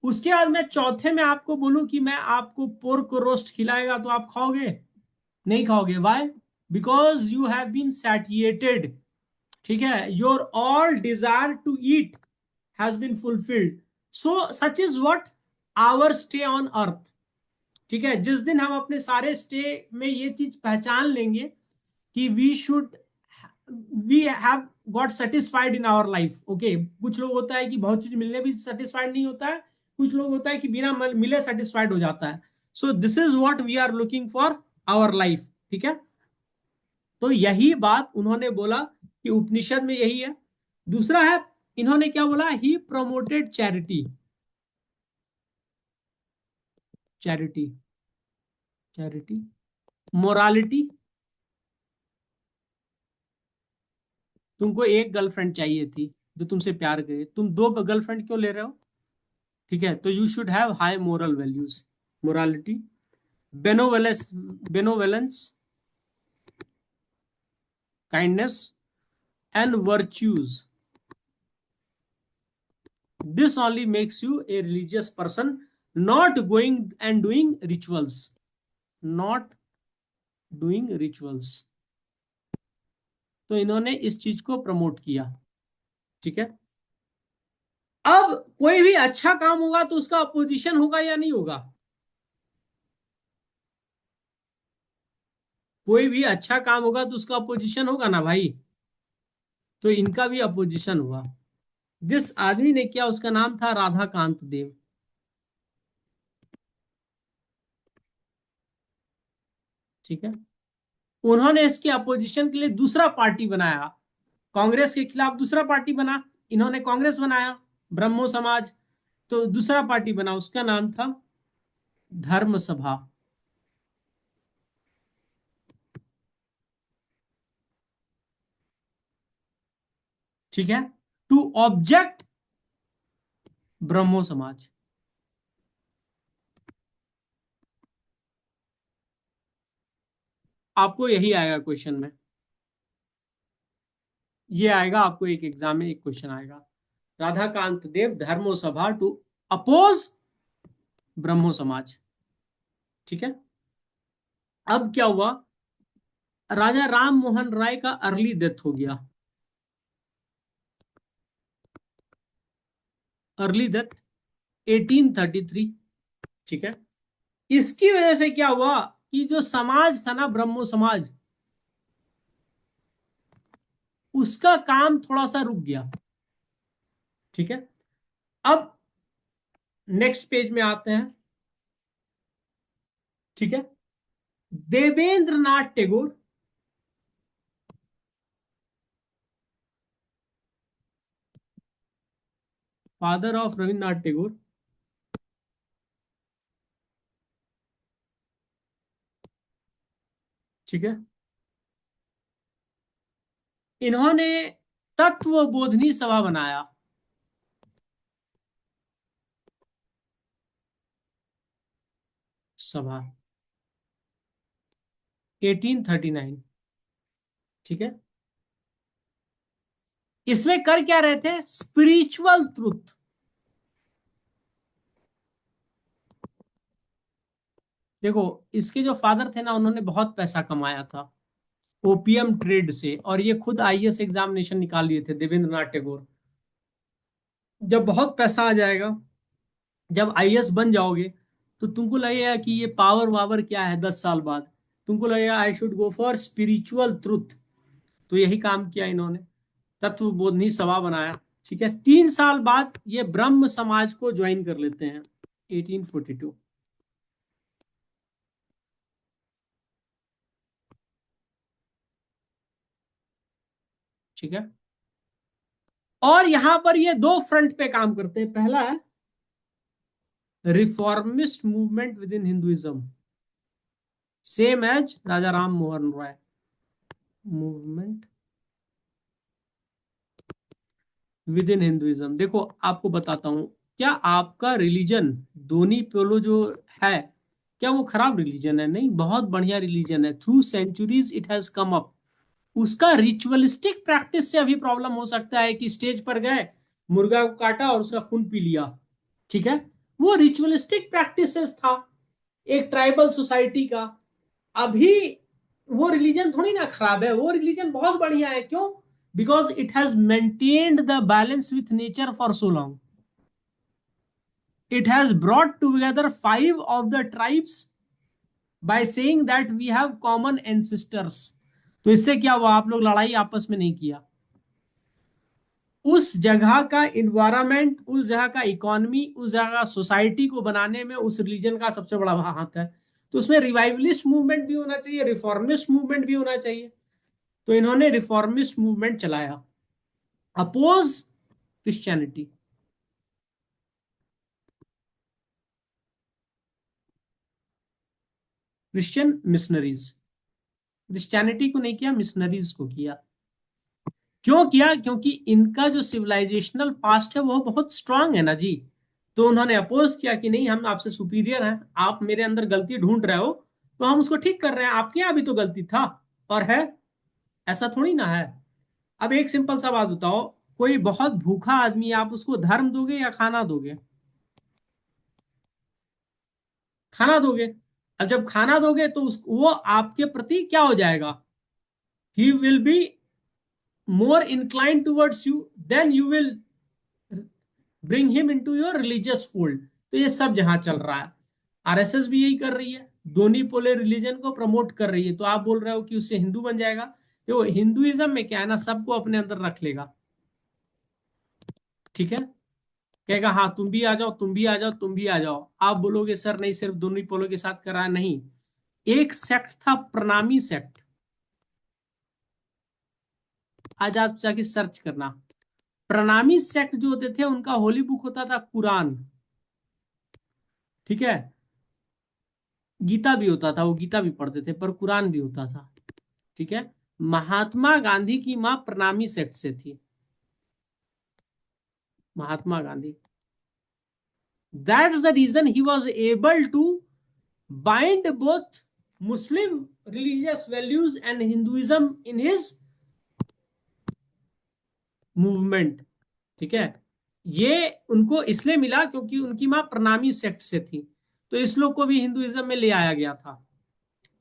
उसके बाद मैं चौथे में आपको बोलूं कि मैं आपको पोर्क रोस्ट खिलाएगा तो आप खाओगे? नहीं खाओगे. Why? Because you have been satiated. ठीक है. Your all desire to eat has been fulfilled. So such is what our stay on earth. ठीक है, जिस दिन हम अपने सारे स्टे में ये चीज पहचान लेंगे कि we have got satisfied in our life. Okay, कुछ लोग होता है कि बहुत चीज मिलने भी सेटिस्फाइड नहीं होता है, कुछ लोग होता है कि बिना मिले सेटिस्फाइड हो जाता है. So this is what we are looking for our life. ठीक है, तो यही बात उन्होंने बोला कि उपनिषद में यही है. दूसरा है, इन्होंने क्या बोला, he promoted charity. Charity, charity, morality. तुमको एक गर्लफ्रेंड चाहिए थी जो तुमसे प्यार करे, तुम दो गर्लफ्रेंड क्यों ले रहे हो? ठीक है, तो you should have high moral values, morality. Benevolence, kindness and virtues. This only makes you a religious person, not going and doing rituals. Not doing rituals. तो इन्होंने इस चीज को प्रमोट किया. ठीक है, अब कोई भी अच्छा काम होगा तो उसका अपोजिशन होगा या नहीं होगा? कोई भी अच्छा काम होगा तो उसका अपोजिशन होगा ना भाई. तो इनका भी अपोजिशन हुआ. जिस आदमी ने किया उसका नाम था राधा कांत देव. ठीक है, उन्होंने इसके अपोजिशन के लिए दूसरा पार्टी बनाया. कांग्रेस के खिलाफ दूसरा पार्टी बना, इन्होंने कांग्रेस बनाया, ब्रह्मो समाज. तो दूसरा पार्टी बना, उसका नाम था धर्म सभा. ठीक है, टू ऑब्जेक्ट ब्रह्मो समाज. आपको यही आएगा क्वेश्चन में, ये आएगा आपको एक एग्जाम में, एक क्वेश्चन आएगा, राधाकांत देव धर्मो सभा टू अपोज ब्रह्मो समाज. ठीक है, अब क्या हुआ, राजा राम मोहन राय का अर्ली डेथ हो गया. Early death 1833. ठीक है, इसकी वजह से क्या हुआ कि जो समाज था ना, ब्रह्मो समाज, उसका काम थोड़ा सा रुक गया. ठीक है, अब नेक्स्ट पेज में आते हैं. ठीक है, देवेंद्र नाथ टैगोर, फादर ऑफ रविन्द्रनाथ टैगोर, ठीक है, इन्होंने तत्वबोधिनी सभा बनाया. सभा 1839. ठीक है, इसमें कर क्या रहे थे, स्पिरिचुअल ट्रुथ. देखो, इसके जो फादर थे ना, उन्होंने बहुत पैसा कमाया था ओपीएम ट्रेड से, और ये खुद आईएएस एग्जामिनेशन निकाल लिए थे, देवेंद्र नाथ टैगोर. जब बहुत पैसा आ जाएगा, जब आईएएस बन जाओगे, तो तुमको लगेगा कि ये पावर वावर क्या है, 10 साल बाद तुमको लगेगा I should go for spiritual truth. तो यही काम किया इन्होंने, तत्वबोधिनी सभा बनाया. ठीक है, 3 साल बाद ये ब्रह्म समाज को ज्वाइन कर लेते हैं, 1842. ठीक है, और यहां पर ये दो फ्रंट पे काम करते हैं. पहला है reformist movement within Hinduism, same as Raja Ram Mohan Roy movement within Hinduism. देखो, आपको बताता हूं, क्या आपका रिलीजन धोनी पोलो जो है, क्या वो खराब रिलीजन है? नहीं, बहुत बढ़िया रिलीजन है. Through centuries it has come up. उसका रिचुअलिस्टिक प्रैक्टिस से अभी प्रॉब्लम हो सकता है कि स्टेज पर गए, मुर्गा को काटा और उसका खून पी लिया. ठीक है, वो रिचुअलिस्टिक प्रैक्टिसेस था एक ट्राइबल सोसाइटी का. अभी वो रिलीजन थोड़ी ना खराब है, वो रिलीजन बहुत बढ़िया है. क्यों? because it has maintained the balance with nature for so long. It has brought together 5 of the tribes by saying that we have common ancestors. तो इससे क्या हुआ, आप लोग लड़ाई आपस में नहीं किया, उस जगह का इन्वायरमेंट, उस जगह का इकोनॉमी, उस जगह का सोसाइटी को बनाने में उस रिलीजन का सबसे बड़ा हाथ है। तो उसमें रिवाइवलिस्ट मूवमेंट भी होना चाहिए, रिफॉर्मिस्ट मूवमेंट भी होना चाहिए। तो इन्होंने रिफॉर्मिस्ट मूवमेंट चलाया, oppose Christianity. Christian missionaries, Christianity को नहीं किया, मिशनरीज को किया। क्यों किया? क्योंकि इनका जो सिविलाइजेशनल पास्ट है वो बहुत स्ट्रांग है ना जी। तो उन्होंने अपोज किया कि नहीं, हम आपसे सुपीरियर हैं, आप मेरे अंदर गलती ढूंढ रहे हो तो हम उसको ठीक कर रहे हैं, आपके यहाँ भी तो गलती था और है, ऐसा थोड़ी ना है। अब एक सिंपल सा बात बताओ, कोई बहुत भूखा आदमी है, आप उसको धर्म दोगे या खाना दोगे? खाना दोगे। अब जब खाना दोगे तो वो आपके प्रति क्या हो जाएगा, he will be more inclined towards you, then you will bring him into your religious fold। तो ये सब जहां चल रहा है, आरएसएस भी यही कर रही है, दोनों पोलर रिलीजन को प्रमोट कर रही है। तो आप बोल रहे हो कि उससे हिंदू बन जाएगा, तो हिंदुइज्म में क्या है ना, सबको अपने अंदर रख लेगा, ठीक है, कहेगा हाँ तुम भी आ जाओ, तुम भी आ जाओ, तुम भी आ जाओ। आप बोलोगे सर नहीं, सिर्फ दोनों पोलो के साथ कर रहा है, नहीं। एक सेक्ट था प्रणामी सेक्ट, आज आप जाके सर्च करना, प्रणामी सेक्ट जो होते थे उनका होली बुक होता था कुरान, ठीक है, गीता भी होता था, वो गीता भी पढ़ते थे, पर कुरान भी होता था, ठीक है। महात्मा गांधी की मां प्रणामी सेक्ट से थी, Mahatma Gandhi. That's the reason he was able to bind both Muslim religious values and Hinduism in his movement, ठीक है। ये उनको इसलिए मिला क्योंकि उनकी मां प्रणामी सेक्ट से थी, तो इस लोग को भी हिंदुइज्म में ले आया गया था,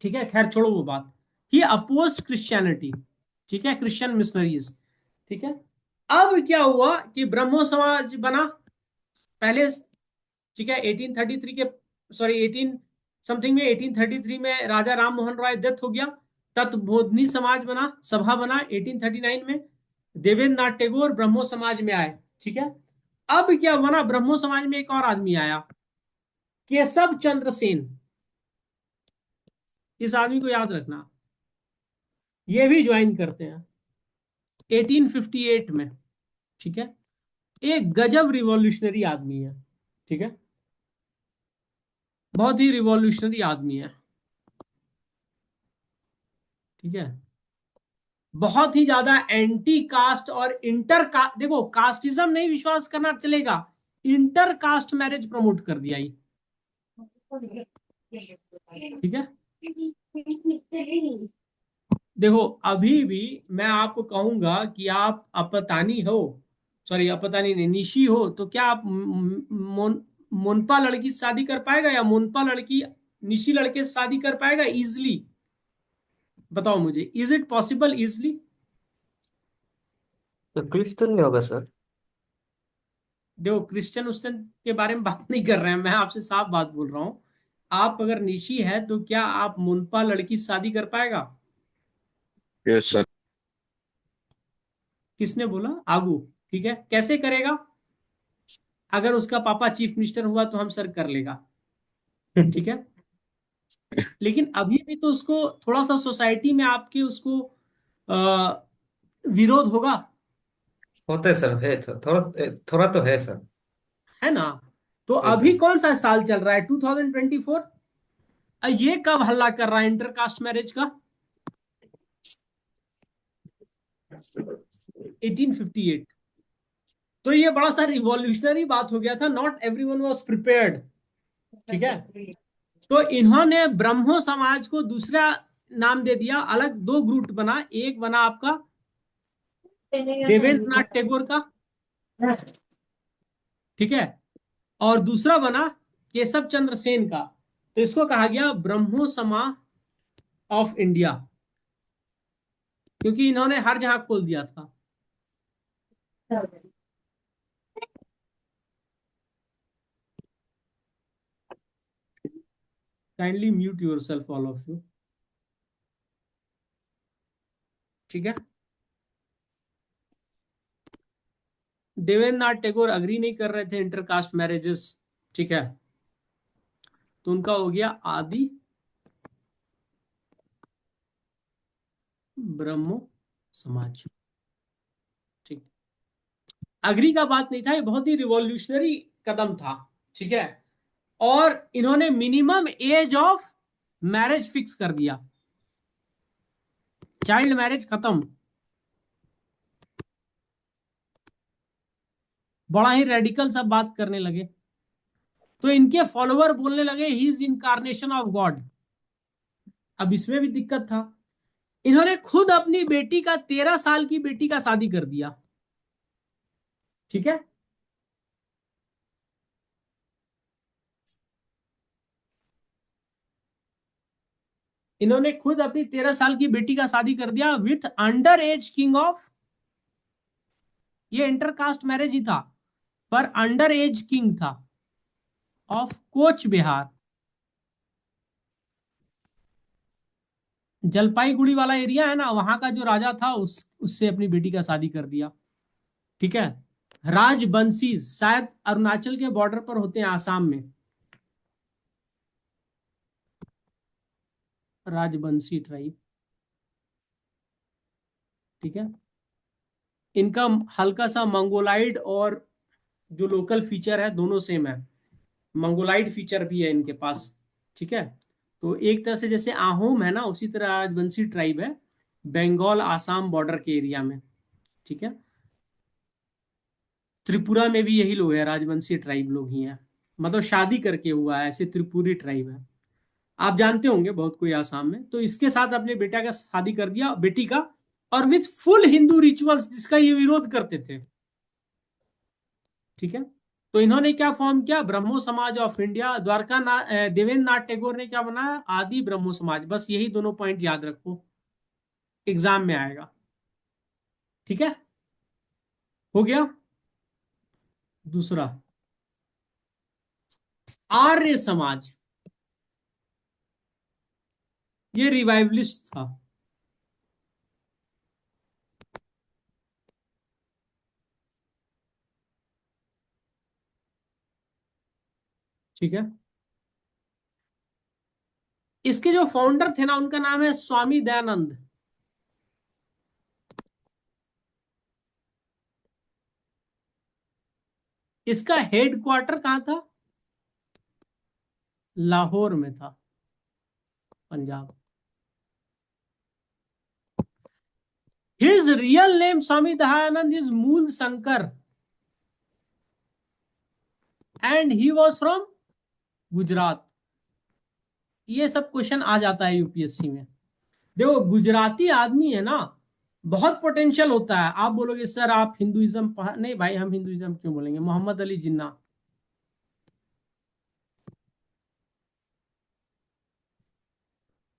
ठीक है। खैर छोड़ो वो बात, ही अपोज क्रिश्चियनिटी, ठीक है, क्रिश्चियन मिशनरीज, ठीक है। अब क्या हुआ कि ब्रह्मो समाज बना पहले, ठीक है, 1833 के, सॉरी 18 समथिंग में, 1833 में राजा राम मोहन राय डेथ हो गया, तत्बोधनी समाज बना, सभा बना 1839 में, देवेंद्र नाथ टैगोर ब्रह्मो समाज में आए, ठीक है। अब क्या हुआ ना, ब्रह्मो समाज में एक और आदमी आया, केशव चंद्र सेन। इस आदमी को याद रखना, ये भी ज्वाइन करते हैं 1858 में, ठीक है। एक गजब रिवॉल्यूशनरी आदमी है, ठीक है, बहुत ही रिवॉल्यूशनरी आदमी है, ठीक है। बहुत ही ज्यादा एंटी कास्ट और इंटर कास्ट, देखो कास्टिज्म नहीं विश्वास करना चलेगा, इंटर कास्ट मैरिज प्रमोट कर दिया ये, ठीक है। देखो अभी भी मैं आपको कहूंगा कि आप अपतानी हो, सॉरी अपतानी नहीं, निशी हो, तो क्या आप मोनपा लड़की से शादी कर पाएगा, या मोनपा लड़की निशी लड़के से शादी कर पाएगा इजिली? बताओ मुझे, इज इट पॉसिबल इजिली? तकलीफ तो नहीं होगा सर? देखो क्रिश्चियन उस्टन के बारे में बात नहीं कर रहे हैं, मैं आपसे साफ बात बोल रहा हूं, आप अगर निशी है तो क्या आप मुनपा लड़की से शादी कर पाएगा? Yes sir. किसने बोला? आगू, ठीक है। कैसे करेगा? अगर उसका पापा चीफ मिनिस्टर हुआ तो हम सर कर लेगा, ठीक है। लेकिन अभी भी तो उसको थोड़ा सा सोसाइटी में आपके उसको विरोध होगा, होता है सर, है सर, थोड़ा थोड़ा तो है सर। है ना। तो है अभी सर। कौन सा साल चल रहा है, 2024, ये कब हल्ला कर रहा है इंटरकास्ट मैरिज का? 1858। तो ये बड़ा सा रिवॉल्यूशनरी बात हो गया था, नॉट एवरीवन वाज प्रिपेयर्ड, ठीक है। तो इन्होंने ब्रह्मो समाज को दूसरा नाम दे दिया, अलग दो ग्रुप बना, एक बना आपका देवेंद्र नाथ टैगोर का, ठीक है, और दूसरा बना केशव चंद्र सेन का। तो इसको कहा गया ब्रह्मो समाज ऑफ इंडिया, क्योंकि इन्होंने हर जगह खोल दिया था। Kindly mute your self all of you. ठीक है। देवेंद्र नाथ टैगोर अग्री नहीं कर रहे थे इंटरकास्ट मैरिजेस। ठीक है, तो उनका हो गया आदि ब्रह्मो समाज। ठीक, अग्री का बात नहीं था, ये बहुत ही रिवॉल्यूशनरी कदम था। ठीक है, और इन्होंने minimum age of marriage fix कर दिया, चाइल्ड मैरिज खत्म। बड़ा ही रेडिकल सब बात करने लगे, तो इनके फॉलोअर बोलने लगे he is incarnation of God. अब इसमें भी दिक्कत था, इन्होंने खुद अपनी बेटी का 13 साल की बेटी का शादी कर दिया। ठीक है, इन्होंने खुद अपनी 13 साल की बेटी का शादी कर दिया with under as king of, ये इंटरकास्ट मैरिज ही था पर अंडर एज किंग था, ऑफ कोच बिहार। जलपाईगुड़ी वाला एरिया है ना, वहां का जो राजा था उससे अपनी बेटी का शादी कर दिया। ठीक है, राजबंशी शायद अरुणाचल के बॉर्डर पर होते हैं, आसाम में राजबंशी ट्राइब। ठीक है, इनका हल्का सा मंगोलाइड और जो लोकल फीचर है दोनों सेम है, मंगोलाइड फीचर भी है इनके पास। ठीक है, तो एक तरह से जैसे आहोम है ना, उसी तरह राजबंशी ट्राइब है बंगाल आसाम बॉर्डर के एरिया में। ठीक है, त्रिपुरा में भी यही लोग हैं, राजवंशी ट्राइब लोग ही हैं, मतलब शादी करके हुआ है, ऐसे त्रिपुरी ट्राइब है। आप जानते होंगे बहुत कोई आसाम में। तो इसके साथ अपने बेटा का शादी कर दिया, बेटी का, और विथ फुल हिंदू रिचुअल्स, जिसका ये विरोध करते थे। ठीक है, तो इन्होंने क्या फॉर्म किया, ब्रह्मो समाज ऑफ इंडिया। देवेंद्र नाथ टैगोर ने क्या बनाया, आदि ब्रह्मो समाज। बस यही दोनों पॉइंट याद रखो, एग्जाम में आएगा। ठीक है, हो गया। दूसरा, आर्य समाज, ये रिवाइवलिस्ट था। ठीक है, इसके जो फाउंडर थे ना, उनका नाम है स्वामी दयानंद। इसका हेड क्वार्टर कहां था, लाहौर में था, Punjab. His real name Swami Dayanand is Mool Shankar and he was from Gujarat. ये सब क्वेश्चन आ जाता है यूपीएससी में। देखो, गुजराती आदमी है ना, बहुत पोटेंशियल होता है। आप बोलोगे सर आप हिंदुइज्म नहीं भाई, हम हिंदुइज्म क्यों बोलेंगे, Muhammad Ali Jinnah,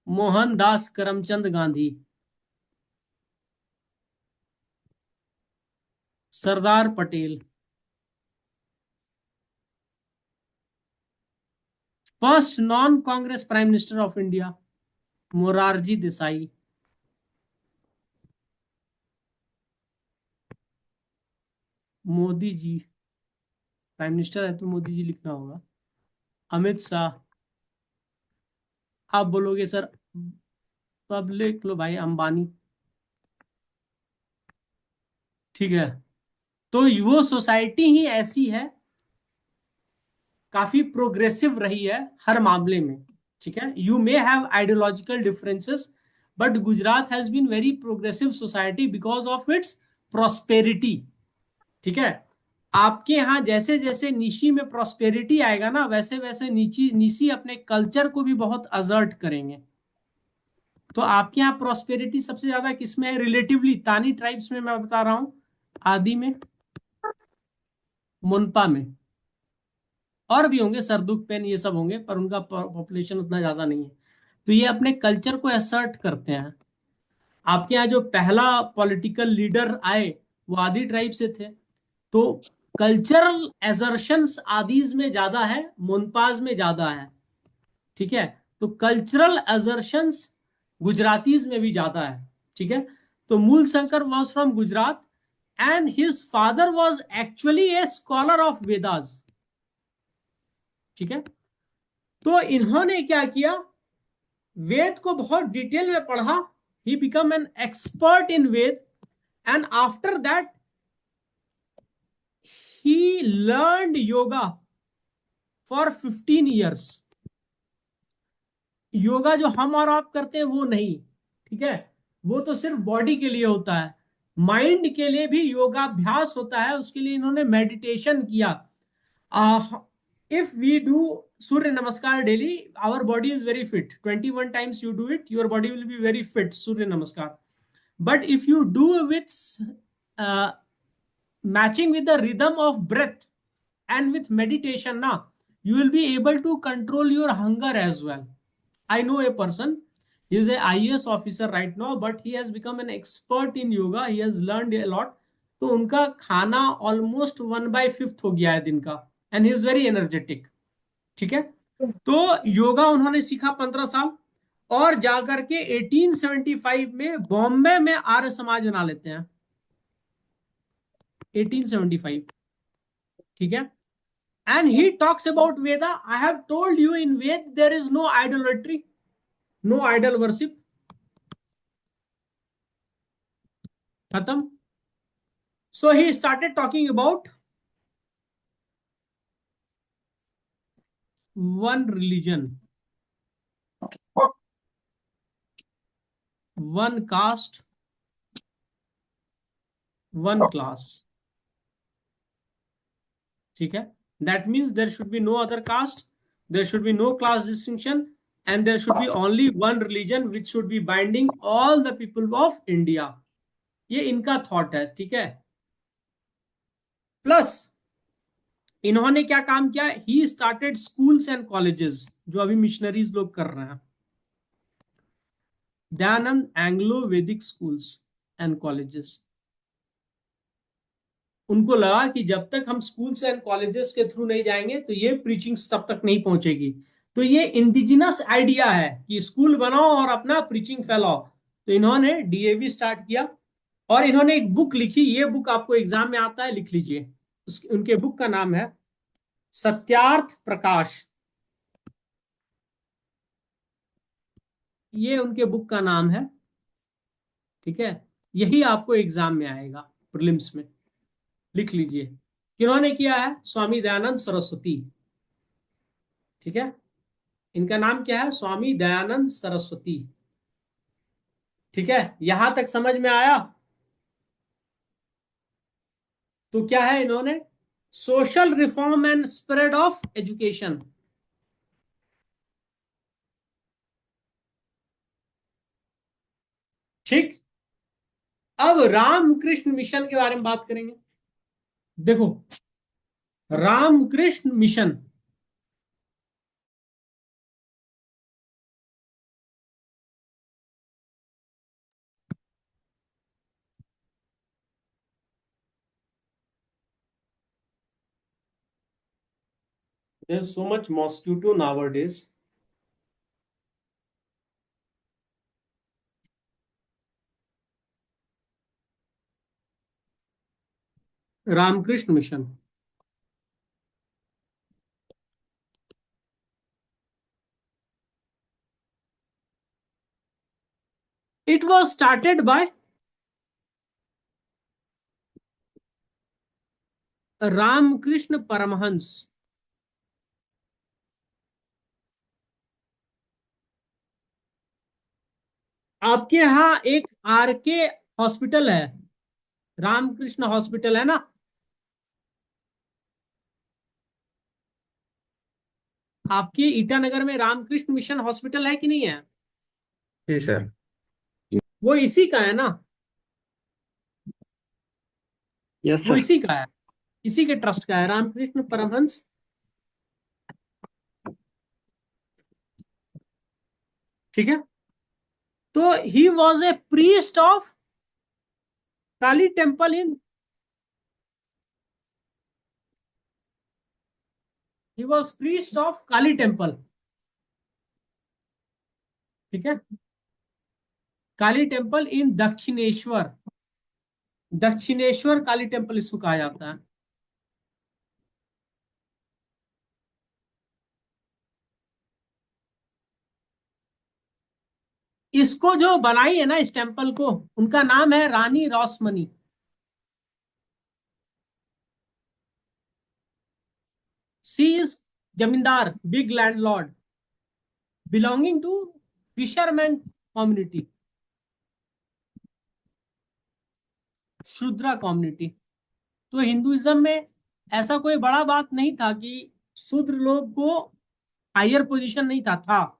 Mohandas Karamchand Gandhi, Sardar Patel, first non Congress prime minister of India Morarji Desai, Modi ji, prime minister है तो मोदी जी लिखना होगा, अमित शाह। आप बोलोगे सर, तो अब लिख लो भाई, अंबानी। ठीक है, तो वो सोसाइटी ही ऐसी है, काफी प्रोग्रेसिव रही है हर मामले में। ठीक है, you may have ideological differences, but Gujarat has been very progressive society because of its prosperity. ठीक है, आपके यहाँ जैसे जैसे निशी में प्रॉस्पेरिटी आएगा ना, वैसे वैसे निशी अपने कल्चर को भी बहुत असर्ट करेंगे। तो आपके यहाँ प्रॉस्पेरिटी सबसे ज्यादा किसमें है रिलेटिवली, तानी ट्राइब्स में मैं बता रहा हूं, आदि में, मुनपा में, और भी होंगे सरदुक पेन ये सब होंगे, पर उनका पॉपुलेशन उतना ज्यादा नहीं है। तो ये अपने कल्चर को असर्ट करते हैं। आपके यहाँ जो पहला पॉलिटिकल लीडर आए वो आदि ट्राइब से थे, तो कल्चरल एजर्शंस आदीज में ज्यादा है, मुनपाज में ज्यादा है। ठीक है, तो कल्चरल एजर्शंस गुजरातीज में भी ज्यादा है। ठीक है, तो मूल Shankar was from Gujarat and his father was actually a scholar of Vedas. ठीक है, तो इन्होंने क्या किया, वेद को बहुत डिटेल में पढ़ा, he become an expert in Veda, and after that he learned yoga for 15 years। Yoga जो हम और आप करते हैं वो नहीं, ठीक है, वो तो सिर्फ बॉडी के लिए होता है, माइंड के लिए भी योगाभ्यास होता है, उसके लिए इन्होंने मेडिटेशन किया। If we do Surya Namaskar daily, our body is very fit, 21 times you do it, your body will be very fit, सूर्य नमस्कार। But if you do with matching with the rhythm of breath and with meditation, na, you will be able to control your hunger as well. I know a person, he is a IAS officer right now, but he has become an expert in yoga, he has learned a lot। तो उनका खाना ऑलमोस्ट 1/5 हो गया है दिन का, and he is very energetic. ठीक है, तो योगा उन्होंने सीखा 15 साल, और जाकर के 1875 में बॉम्बे में आर्य समाज बना लेते हैं, 1875। ठीक है, and he talks about Veda, I have told you in Veda there is no idolatry, no idol worship, खत्म। So he started talking about one religion, one caste, one class. ठीक है, that means there should be no other caste, there should be no class distinction, and there should be only one religion which should be binding all the people of India. ये इनका थॉट है। ठीक है, प्लस इन्होंने क्या काम किया, he started schools and colleges, जो अभी मिशनरीज लोग कर रहे हैं, दयानंद एंग्लो वैदिक स्कूल्स एंड कॉलेजेस। उनको लगा कि जब तक हम स्कूल्स एंड कॉलेजेस के थ्रू नहीं जाएंगे तो ये प्रीचिंग तब तक नहीं पहुंचेगी। तो ये इंडिजिनस आइडिया है कि स्कूल बनाओ और अपना प्रीचिंग फैलाओ। तो इन्होंने डीएवी स्टार्ट किया, और इन्होंने एक बुक लिखी, ये बुक आपको एग्जाम में आता है, लिख लीजिए। उनके बुक का नाम है सत्यार्थ प्रकाश। ये उनके बुक का नाम है। ठीक है, यही आपको एग्जाम में आएगा, प्रीलिम्स में, लिख लीजिए। किन्होंने किया है, स्वामी दयानंद सरस्वती। ठीक है, इनका नाम क्या है, स्वामी दयानंद सरस्वती। ठीक है, यहां तक समझ में आया। तो क्या है, इन्होंने social reform and spread of education. ठीक, अब रामकृष्ण मिशन के बारे में बात करेंगे। देखो, Ramakrishna mission, there's so much mosquito nowadays। Ramakrishna mission, it was started by Ramakrishna Paramahansa. आपके यहाँ एक आरके हॉस्पिटल है, रामकृष्ण हॉस्पिटल है ना, आपके ईटानगर में रामकृष्ण मिशन हॉस्पिटल है कि नहीं है? जी सर। वो इसी का है ना, यस वो सर। इसी का है, इसी के ट्रस्ट का है, रामकृष्ण परमहंस। ठीक है, तो he was a priest of Kali temple in he was priest of Kali temple. ठीक है, Kali temple in Dakshineswar, Dakshineswar Kali temple इसको कहा जाता है। इसको जो बनाई है ना इस टेम्पल को, उनका नाम है Rani Rashmoni. She is zamindar, big landlord, belonging to fisherman community, Shudra community. तो हिंदुइज्म में ऐसा कोई बड़ा बात नहीं था कि शूद्र लोग को हायर पोजीशन नहीं था।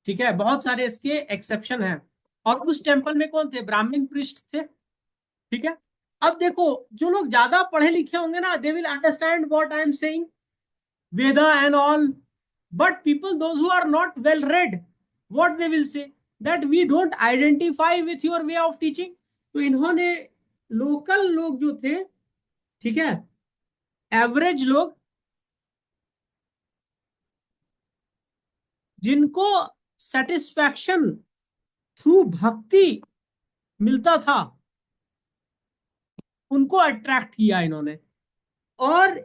ठीक है, बहुत सारे इसके एक्सेप्शन हैं। और उस टेम्पल में कौन थे? ब्राह्मण प्रीस्ट थे। ठीक है, अब देखो, जो लोग ज्यादा पढ़े लिखे होंगे ना, they will understand what I am saying, Veda and all. But people, those who are not well read, what they will say? That we don't identify with your way of teaching. तो इन्होंने लोकल लोग जो थे, ठीक है, एवरेज लोग, जिनको सेटिस्फैक्शन थ्रू भक्ति मिलता था, उनको अट्रैक्ट किया इन्होंने। और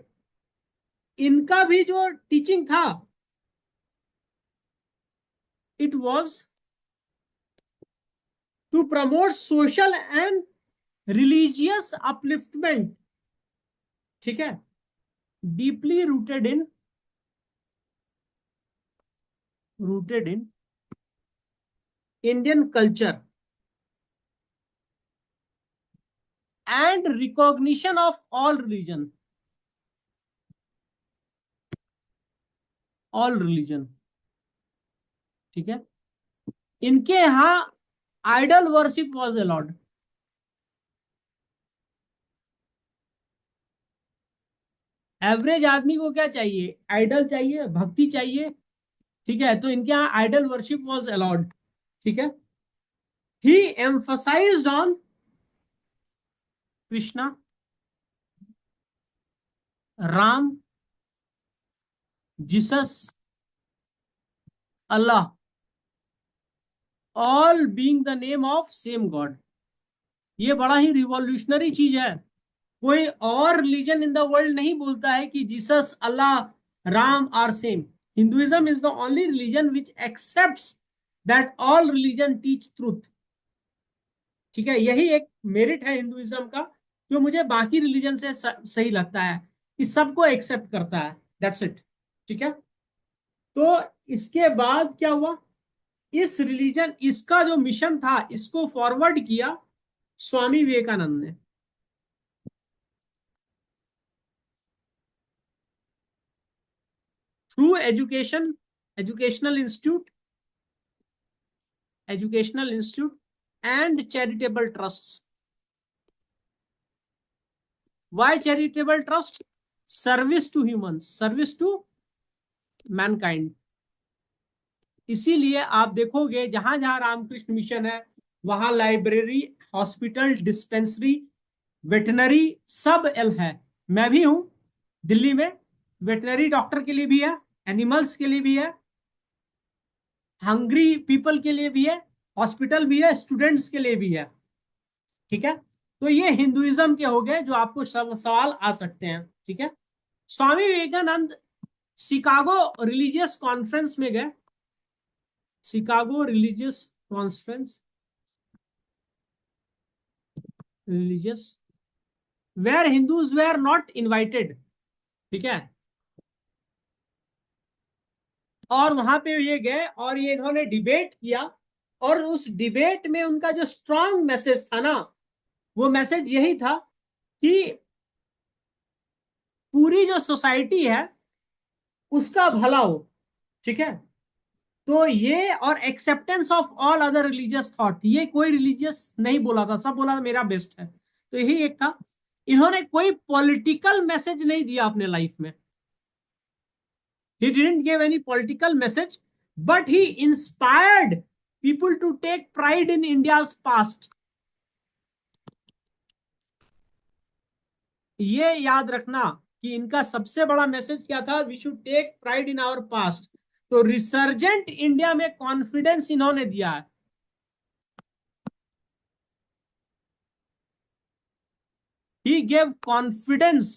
इनका भी जो टीचिंग था, it was to promote social and religious upliftment. ठीक है, deeply rooted in Indian culture and recognition of all religion, all religion. ठीक है, इनके यहां idol worship was allowed. Average आदमी को क्या चाहिए? आइडल चाहिए, भक्ति चाहिए। ठीक है, तो इनके यहाँ आइडल वर्शिप वॉज अलाउड। ठीक है, he emphasized on Krishna, Ram, Jesus, Allah, all being the name of same God. ये बड़ा ही रिवॉल्यूशनरी चीज है। कोई और रिलीजन इन द वर्ल्ड नहीं बोलता है कि Jesus, Allah, Ram are same. Hinduism is the only religion which accepts that all religion teach truth. ठीक है, यही एक मेरिट है हिंदुइज्म का, जो मुझे बाकी रिलीजन से सही लगता है, कि सबको एक्सेप्ट करता है। That's it. ठीक है, तो इसके बाद क्या हुआ? इस रिलीजन, इसका जो मिशन था, इसको फॉरवर्ड किया स्वामी विवेकानंद ने। Through educational institute, and charitable trust. Why charitable trust? Service to humans, service to mankind. इसीलिए आप देखोगे जहां जहां रामकृष्ण मिशन है, वहां लाइब्रेरी, हॉस्पिटल, डिस्पेंसरी, वेटनरी सब एल है। मैं भी हूं दिल्ली में, वेटनरी डॉक्टर के लिए भी है, एनिमल्स के लिए भी है, हंग्री पीपल के लिए भी है, हॉस्पिटल भी है, स्टूडेंट्स के लिए भी है। ठीक है, तो ये हिंदुइज्म के हो गए जो आपको सवाल आ सकते हैं। ठीक है, Swami Vivekananda Chicago religious conference में गए, Chicago religious conference, religious, where Hindus were not invited. ठीक है, और वहां पे ये गए और ये इन्होंने डिबेट किया, और उस डिबेट में उनका जो स्ट्रांग मैसेज था ना, वो मैसेज यही था कि पूरी जो सोसाइटी है उसका भला हो। ठीक है, तो ये, और acceptance of all other religious thought, ये कोई रिलीजियस नहीं बोला था, सब बोला मेरा बेस्ट है। तो यही एक था। इन्होंने कोई पॉलिटिकल मैसेज नहीं दिया अपने लाइफ में। He didn't give any political message, but he inspired people to take pride in India's past. ये याद रखना कि इनका सबसे बड़ा मैसेज क्या था, we should take pride in our past. तो रिसर्जेंट इंडिया में कॉन्फिडेंस इन्होंने दिया है। He gave confidence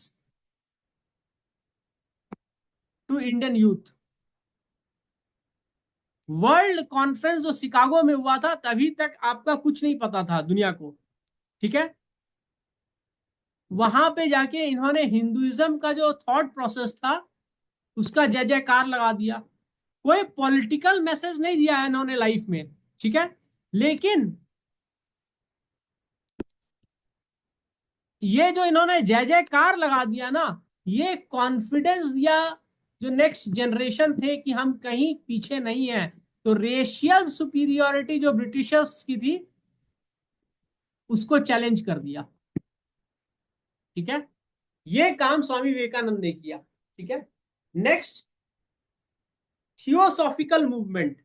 to Indian youth. World conference जो शिकागो में हुआ था, तभी तक आपका कुछ नहीं पता था दुनिया को, ठीक है। वहां पे जाके इन्होंने हिंदुइज्म का जो थॉट प्रोसेस था उसका जय जयकार लगा दिया। कोई पॉलिटिकल मैसेज नहीं दिया है इन्होंने लाइफ में, ठीक है, लेकिन ये जो इन्होंने जय जयकार लगा दिया ना, ये कॉन्फिडेंस दिया जो नेक्स्ट जनरेशन थे कि हम कहीं पीछे नहीं है। तो रेशियल सुपीरियोरिटी जो ब्रिटिशर्स की थी उसको चैलेंज कर दिया, ठीक है। ये काम स्वामी विवेकानंद ने किया, ठीक है। Next, theosophical movement.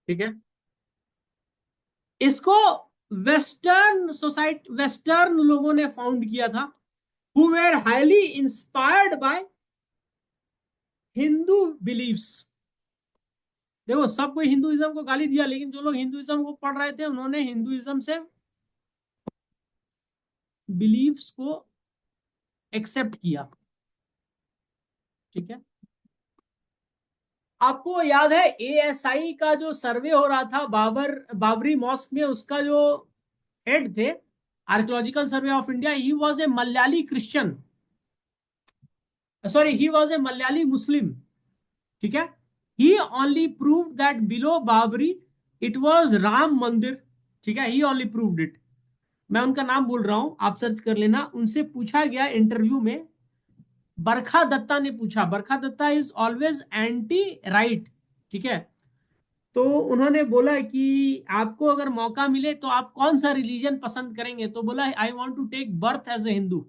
ठीक है, इसको वेस्टर्न सोसाइटी, वेस्टर्न लोगों ने फाउंड किया था, who were highly inspired by Hindu beliefs. देखो, सब कोई हिंदुइज्म को गाली दिया, लेकिन जो लोग हिंदुइज्म को पढ़ रहे थे उन्होंने हिंदुइज्म से बिलीव्स को एक्सेप्ट किया, ठीक है। आपको याद है एएसआई का जो सर्वे हो रहा था बाबरी मॉस्क में, उसका जो हेड थे, archaeological survey of India, he was a Malayali Christian, sorry, he was a Malayali Muslim, ठीक है। He only proved that below Babri it was Ram Mandir, ठीक है, ही ओनली प्रूव्ड इट। मैं उनका नाम बोल रहा हूं, आप सर्च कर लेना। उनसे पूछा गया इंटरव्यू में, बरखा दत्ता ने पूछा, Barkha Dutta is always anti right, ठीक है। तो उन्होंने बोला कि आपको अगर मौका मिले तो आप कौन सा रिलीजन पसंद करेंगे, तो बोला I want to take birth as a Hindu.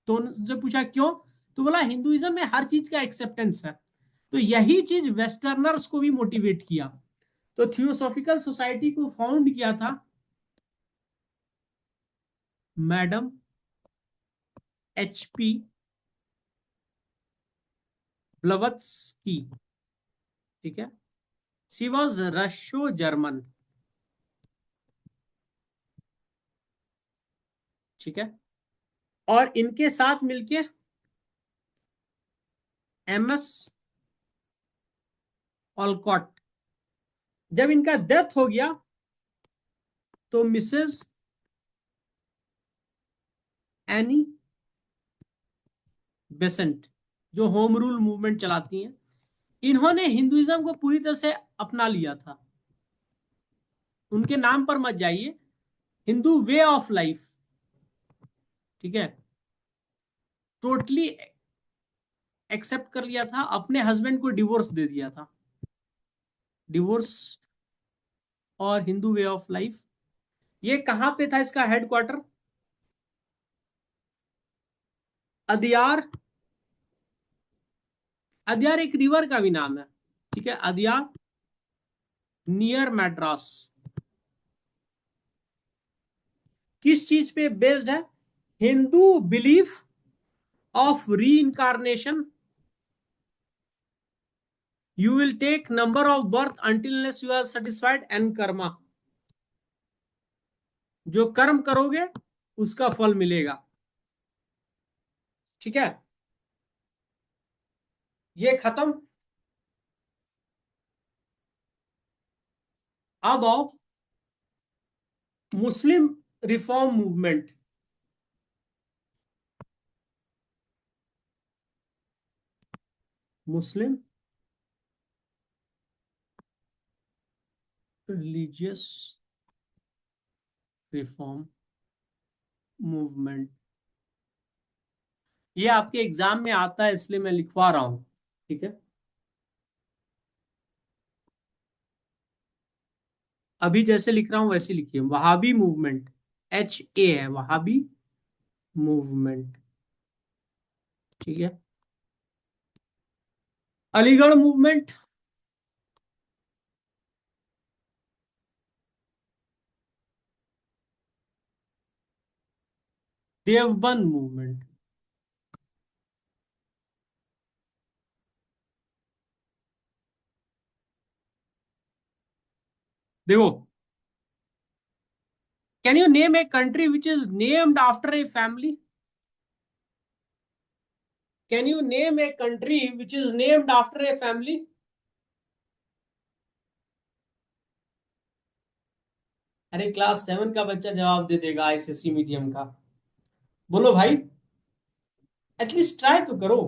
तो उनसे पूछा क्यों, तो बोला हिंदुइज्म में हर चीज का एक्सेप्टेंस है। तो यही चीज वेस्टर्नर्स को भी मोटिवेट किया। तो थियोसॉफिकल सोसाइटी को फाउंड किया था मैडम HP ब्लवत्स्की, ठीक है। शी वॉज रशो जर्मन, ठीक है। और इनके साथ मिलके MS ऑलकॉट। जब इनका डेथ हो गया तो मिसेस एनी बेसेंट, जो होम रूल मूवमेंट चलाती हैं, इन्होंने हिंदुइज्म को पूरी तरह से अपना लिया था। उनके नाम पर मत जाइए, हिंदू वे ऑफ लाइफ, ठीक है, टोटली एक्सेप्ट कर लिया था। अपने हस्बैंड को डिवोर्स दे दिया था, डिवोर्स और हिंदू वे ऑफ लाइफ। ये कहां पे था इसका हेडक्वार्टर, अदियार। अदियार एक रिवर का भी नाम है, ठीक है, अदियार नियर मैड्रास। किस चीज पे बेस्ड है, Hindu belief of reincarnation. You will take number of birth until you are satisfied and karma. जो कर्म करोगे उसका फल मिलेगा, ठीक है। ये खत्म। अब आओ मुस्लिम रिफॉर्म मूवमेंट। मुस्लिम रिलीजियस रिफॉर्म मूवमेंट, ये आपके एग्जाम में आता है इसलिए मैं लिखवा रहा हूं, ठीक है। अभी जैसे लिख रहा हूं वैसे लिखिए, वहाबी मूवमेंट, HA है, वहाबी मूवमेंट, ठीक है। Aligarh movement, Deoband movement. देखो, can you name a country which is named after a family? Can you name a country which is named after a family? अरे क्लास 7 का बच्चा जवाब दे देगा, आईसीएसई मीडियम का। बोलो भाई, एटलीस्ट ट्राई तो करो।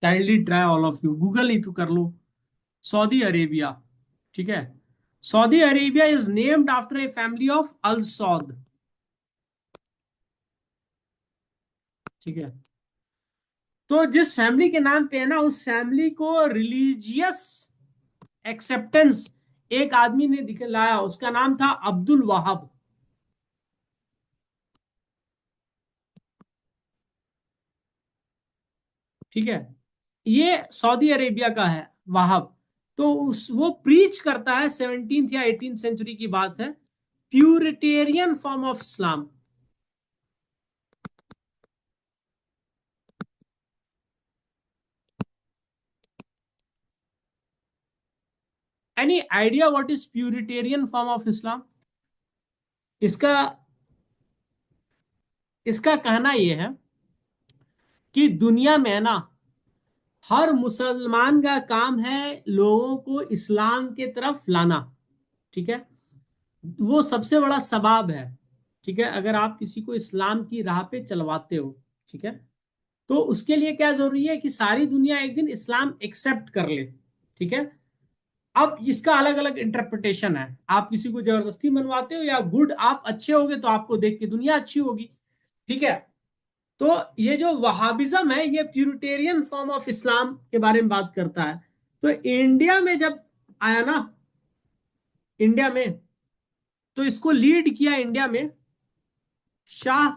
Kindly try all of you, Google ही तो कर लो। सऊदी अरेबिया, ठीक है। Saudi Arabia is named after a family of Al Saud, ठीक है। तो जिस फैमिली के नाम पे है ना, उस फैमिली को रिलीजियस एक्सेप्टेंस एक आदमी ने दिखलाया, उसका नाम था अब्दुल वहाब, ठीक है। ये सऊदी अरेबिया का है, वहाब। तो उस वो प्रीच करता है, 17th या 18th सेंचुरी की बात है, puritarian form of Islam. Any idea what is puritarian form of Islam? इसका इसका कहना यह है कि दुनिया में ना, हर मुसलमान का काम है लोगों को इस्लाम के तरफ लाना, ठीक है। वो सबसे बड़ा सबाब है, ठीक है, अगर आप किसी को इस्लाम की राह पे चलवाते हो, ठीक है। तो उसके लिए क्या जरूरी है कि सारी दुनिया एक दिन इस्लाम एक्सेप्ट कर ले, ठीक है। अब इसका अलग अलग इंटरप्रिटेशन है, आप किसी को जबरदस्ती मनवाते हो या गुड, आप अच्छे होगे तो आपको देख के दुनिया अच्छी होगी, ठीक है। तो ये जो वहाबिज्म है, ये प्यूरिटेरियन फॉर्म ऑफ इस्लाम के बारे में बात करता है। तो इंडिया में जब आया ना, इंडिया में, तो इसको लीड किया इंडिया में शाह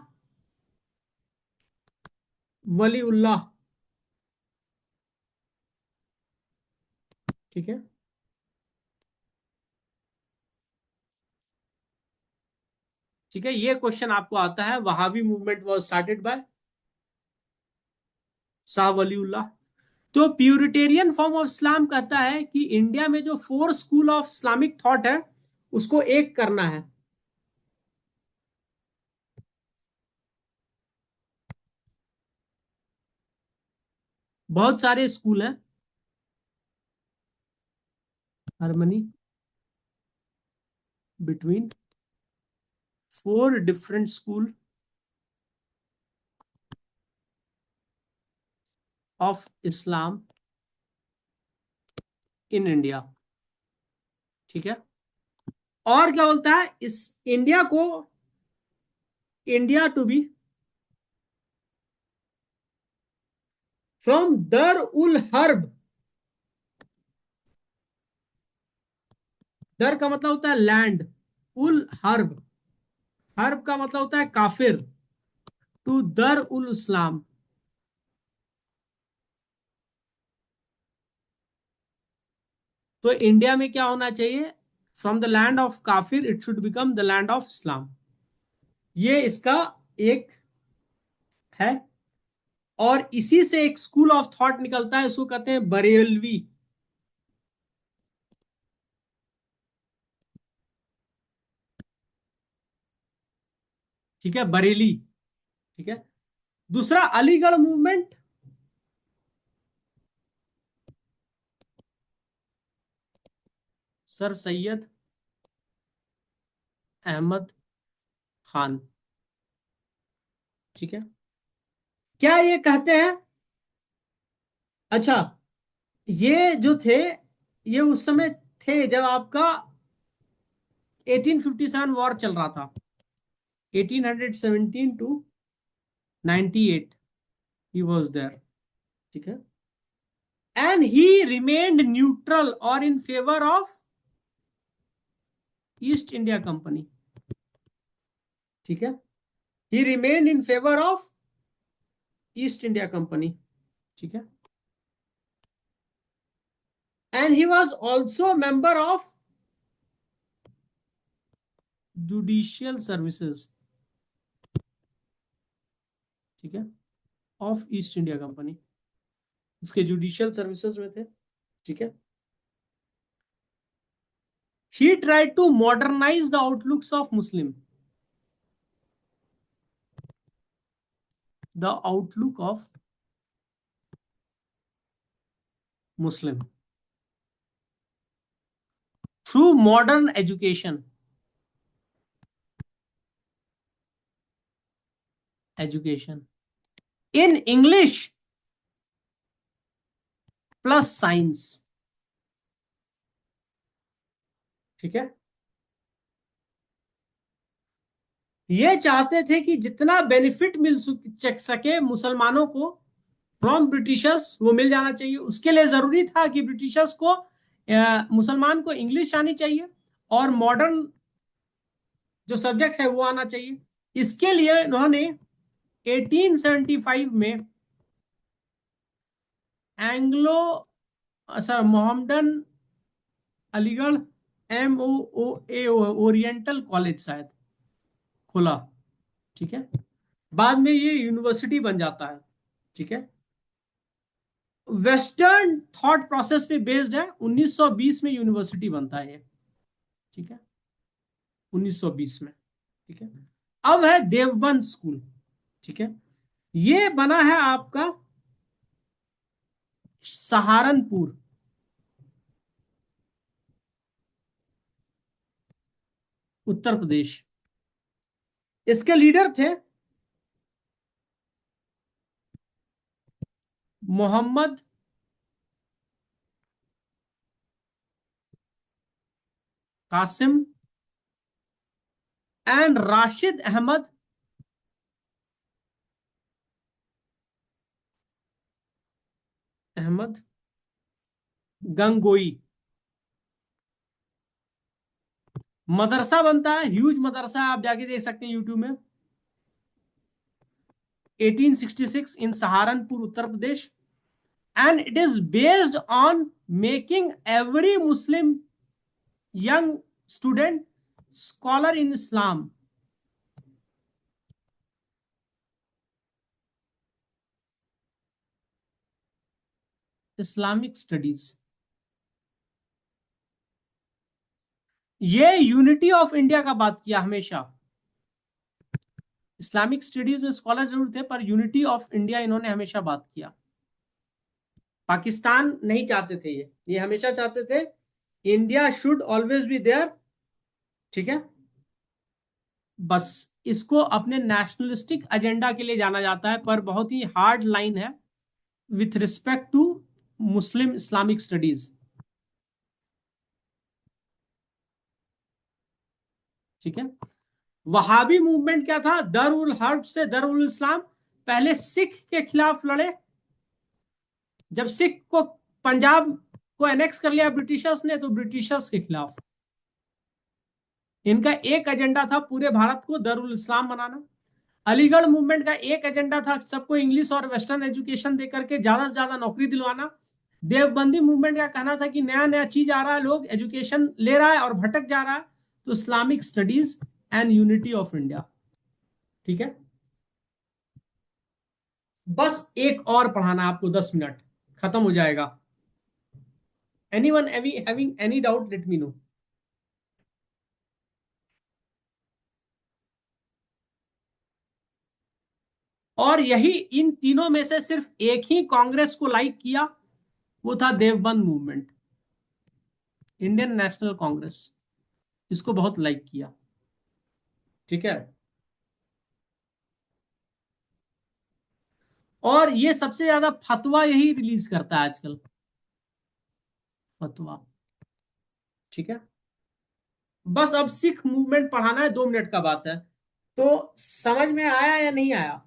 वलीउल्लाह, ठीक है। ठीक है, ये क्वेश्चन आपको आता है, Wahhabi movement was started by Shah Waliullah. तो प्यूरिटेरियन फॉर्म ऑफ इस्लाम कहता है कि इंडिया में जो 4 स्कूल ऑफ इस्लामिक थॉट है, उसको एक करना है। बहुत सारे स्कूल हैं, harmony between 4 different school of Islam in India, ठीक है। और क्या बोलता है, इस इंडिया को, इंडिया टू बी फ्रॉम दर उल हर्ब। दर का मतलब होता है लैंड, उल हर्ब, हर्ब का मतलब होता है काफिर, टू दर उल इस्लाम। तो इंडिया में क्या होना चाहिए, फ्रॉम द लैंड ऑफ काफिर it should become the land of Islam. ये इसका एक है। और इसी से एक स्कूल ऑफ थॉट निकलता है, इसको कहते हैं बरेलवी, ठीक है, बरेली, ठीक है। दूसरा अलीगढ़ मूवमेंट, सर सैयद अहमद खान, ठीक है। क्या ये कहते हैं, अच्छा, ये जो थे, ये उस समय थे जब आपका 1857 वॉर चल रहा था, 1817 टू 98 ही वॉज देयर, ठीक है। एंड ही रिमेन्ड न्यूट्रल और in favour of east India company, ठीक है। ही remained in favour of east India company, ठीक है। and he was also a member of judicial services, ठीक है, ऑफ ईस्ट इंडिया कंपनी, उसके जुडिशियल सर्विसेज में थे, ठीक है। He tried to modernize the outlooks of Muslim, the outlook of Muslim through modern education, in English plus science, ठीक है। ये चाहते थे कि जितना बेनिफिट मिल सके मुसलमानों को फ्रॉम ब्रिटिशर्स वो मिल जाना चाहिए। उसके लिए जरूरी था कि ब्रिटिशर्स को मुसलमान को इंग्लिश आनी चाहिए और मॉडर्न जो सब्जेक्ट है वो आना चाहिए। इसके लिए उन्होंने 1875 में Anglo Mohammedan Aligarh MOOA oriental college शायद खोला, ठीक है। बाद में ये यूनिवर्सिटी बन जाता है, ठीक है। वेस्टर्न थॉट प्रोसेस पे बेस्ड है। 1920 में यूनिवर्सिटी बनता है ये, ठीक है, 1920 में, ठीक है। अब है देवबंद स्कूल, ठीक है। ये बना है आपका सहारनपुर, उत्तर प्रदेश। इसके लीडर थे मोहम्मद कासिम एंड राशिद अहमद गंगोई। मदरसा बनता है, ह्यूज मदरसा, आप जाके देख सकते हैं यूट्यूब में। 1866 इन Saharanpur, Uttar Pradesh, and it is based on making every Muslim young student scholar in Islam. Islamic studies. ये यूनिटी ऑफ इंडिया का बात किया हमेशा। इस्लामिक स्टडीज में स्कॉलर जरूर थे पर यूनिटी ऑफ इंडिया इन्होंने हमेशा बात किया। पाकिस्तान नहीं चाहते थे, ये हमेशा चाहते थे India should always be there, ठीक है। बस इसको अपने नेशनलिस्टिक एजेंडा के लिए जाना जाता है, पर बहुत ही हार्ड लाइन है with respect to Muslim Islamic studies, ठीक है। वहाबी मूवमेंट क्या था? दरुल हर्ब से दरुल इस्लाम। पहले सिख के खिलाफ लड़े। जब सिख को पंजाब को एनेक्स कर लिया ब्रिटिशर्स ने, तो ब्रिटिशर्स के खिलाफ। इनका एक एजेंडा था पूरे भारत को दरुल इस्लाम बनाना। अलीगढ़ मूवमेंट का एक एजेंडा था सबको इंग्लिश और वेस्टर्न एजुकेशन देकर के ज्यादा से ज्यादा नौकरी दिलवाना। देवबंदी मूवमेंट का कहना था कि नया नया चीज आ रहा है, लोग एजुकेशन ले रहा है और भटक जा रहा है, तो Islamic studies and unity of India, ठीक है। बस एक और पढ़ाना आपको, 10 मिनट खत्म हो जाएगा। Anyone having any doubt let me know. और यही इन तीनों में से सिर्फ एक ही कांग्रेस को लाइक किया, वो था Deoband movement. Indian national Congress इसको बहुत लाइक किया, ठीक है। और ये सबसे ज्यादा फतवा यही रिलीज करता है आजकल, फतवा, ठीक है। बस अब सिख मूवमेंट पढ़ाना है, 2 मिनट का बात है। तो समझ में आया या नहीं आया?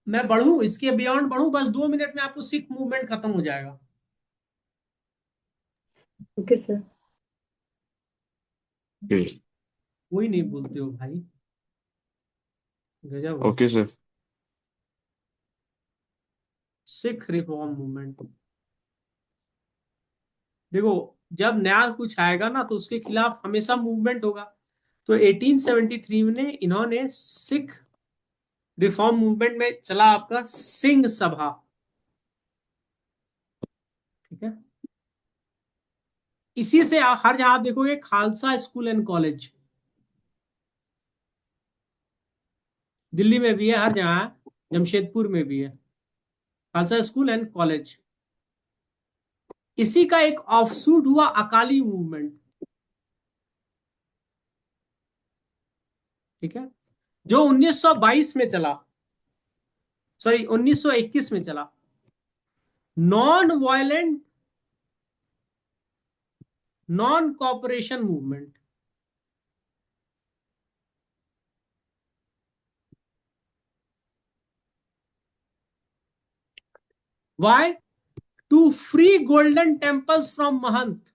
मैं बढ़ूं, इसके बियॉन्ड बढ़ूं? बस 2 मिनट में आपको सिख मूवमेंट खत्म हो जाएगा। Okay sir. ओके। कोई नहीं बोलते हो भाई, गजब हो। Okay sir. Sikh reform movement. देखो, जब नया कुछ आएगा ना तो उसके खिलाफ हमेशा मूवमेंट होगा। तो 1873 में इन्होंने सिख रिफॉर्म मूवमेंट में चला आपका सिंह सभा। ठीक है, इसी से हर जगह आप देखोगे Khalsa school and college, Delhi में भी है, हर जगह है, जमशेदपुर में भी है खालसा स्कूल एंड कॉलेज। इसी का एक ऑफशूट हुआ अकाली मूवमेंट। ठीक है, जो 1922 में चला, सॉरी 1921 में चला, non violent non cooperation movement. Why? To free golden temples from mahant.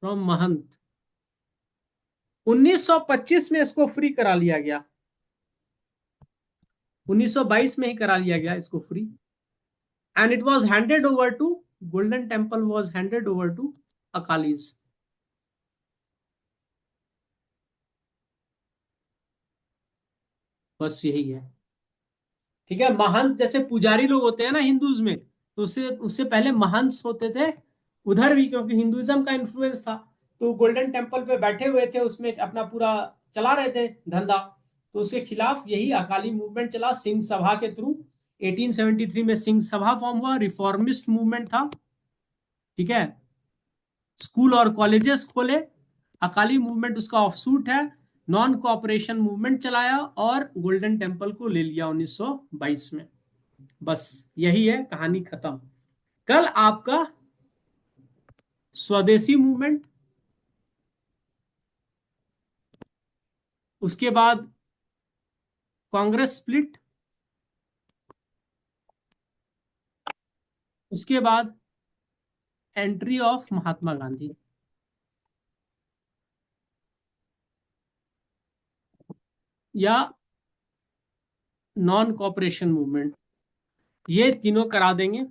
From mahant 1925 में इसको फ्री करा लिया गया, 1922 में ही करा लिया गया इसको free. And it was handed over to, golden temple was handed over to Akalis. बस यही है। ठीक है, महंत जैसे पुजारी लोग होते हैं ना हिंदूज में, तो उससे उससे पहले महंत होते थे उधर भी, क्योंकि हिंदुइज्म का इन्फ्लुएंस था। तो गोल्डन टेम्पल पे बैठे हुए थे, उसमें अपना पूरा चला रहे थे धंधा। तो उसके खिलाफ यही अकाली मूवमेंट चला सिंह सभा के थ्रू। 1873 में सिंह सभा फॉर्म हुआ, रिफॉर्मिस्ट मूवमेंट था। ठीक है, स्कूल और कॉलेजेस खोले, अकाली मूवमेंट उसका ऑफशूट है। नॉन कोऑपरेशन मूवमेंट चलाया और गोल्डन टेम्पल को ले लिया 1922 में। बस यही है, कहानी खत्म। कल आपका स्वदेशी मूवमेंट, उसके बाद कांग्रेस स्प्लिट, उसके बाद एंट्री ऑफ महात्मा गांधी। या नॉन कॉपरेशन मूवमेंट, ये तीनों करा देंगे।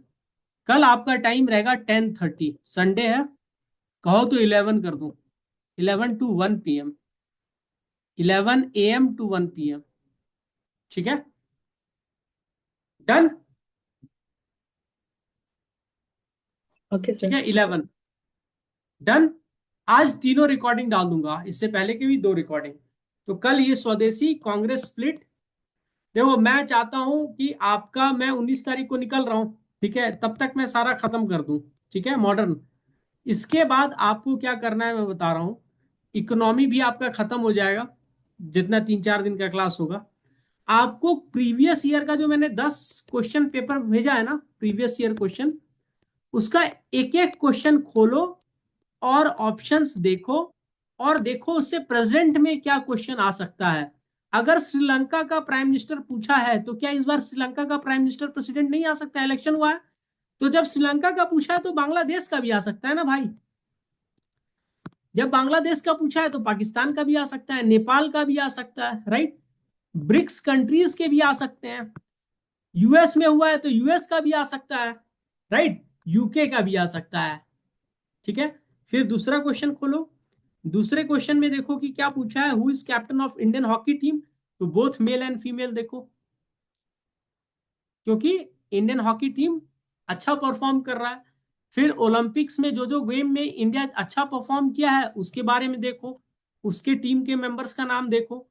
कल आपका टाइम रहेगा 10:30, संडे है, कहो तो 11 कर दूं, 11 to 1 PM, 11 AM to 1 PM। ठीक है, डन। ओके ठीक सर। है, 11 डन। आज तीनों रिकॉर्डिंग डाल दूंगा, इससे पहले की भी 2 रिकॉर्डिंग। तो कल ये स्वदेशी कांग्रेस स्प्लिट। देखो, मैं चाहता हूं कि आपका, मैं 19 तारीख को निकल रहा हूं, ठीक है, तब तक मैं सारा खत्म कर दूं। ठीक है, मॉडर्न। इसके बाद आपको क्या करना है मैं बता रहा हूं। इकोनॉमी भी आपका खत्म हो जाएगा, जितना 3-4 दिन का क्लास होगा। आपको प्रीवियस ईयर का जो मैंने 10 क्वेश्चन पेपर भेजा है ना, प्रीवियस ईयर क्वेश्चन, उसका एक एक क्वेश्चन खोलो और ऑप्शंस देखो, और देखो उससे प्रेजेंट में क्या क्वेश्चन आ सकता है। अगर श्रीलंका का प्राइम मिनिस्टर पूछा है तो क्या इस बार श्रीलंका का प्राइम मिनिस्टर प्रेसिडेंट नहीं आ सकता? इलेक्शन हुआ है, तो जब श्रीलंका का पूछा है तो बांग्लादेश का भी आ सकता है ना भाई। जब बांग्लादेश का पूछा है तो पाकिस्तान का भी आ सकता है, नेपाल का भी आ सकता है, राइट। ब्रिक्स कंट्रीज के भी आ सकते हैं। यूएस में हुआ है तो यूएस का भी आ सकता है, राइट। यूके का भी आ सकता है। ठीक है, फिर दूसरा क्वेश्चन खोलो। दूसरे क्वेश्चन में देखो कि क्या पूछा है, who is captain of Indian hockey team. तो बोथ मेल एंड फीमेल देखो, क्योंकि इंडियन हॉकी टीम अच्छा परफॉर्म कर रहा है। फिर ओलंपिक्स में जो जो गेम में इंडिया अच्छा परफॉर्म किया है उसके बारे में देखो, उसके टीम के मेंबर्स का नाम देखो।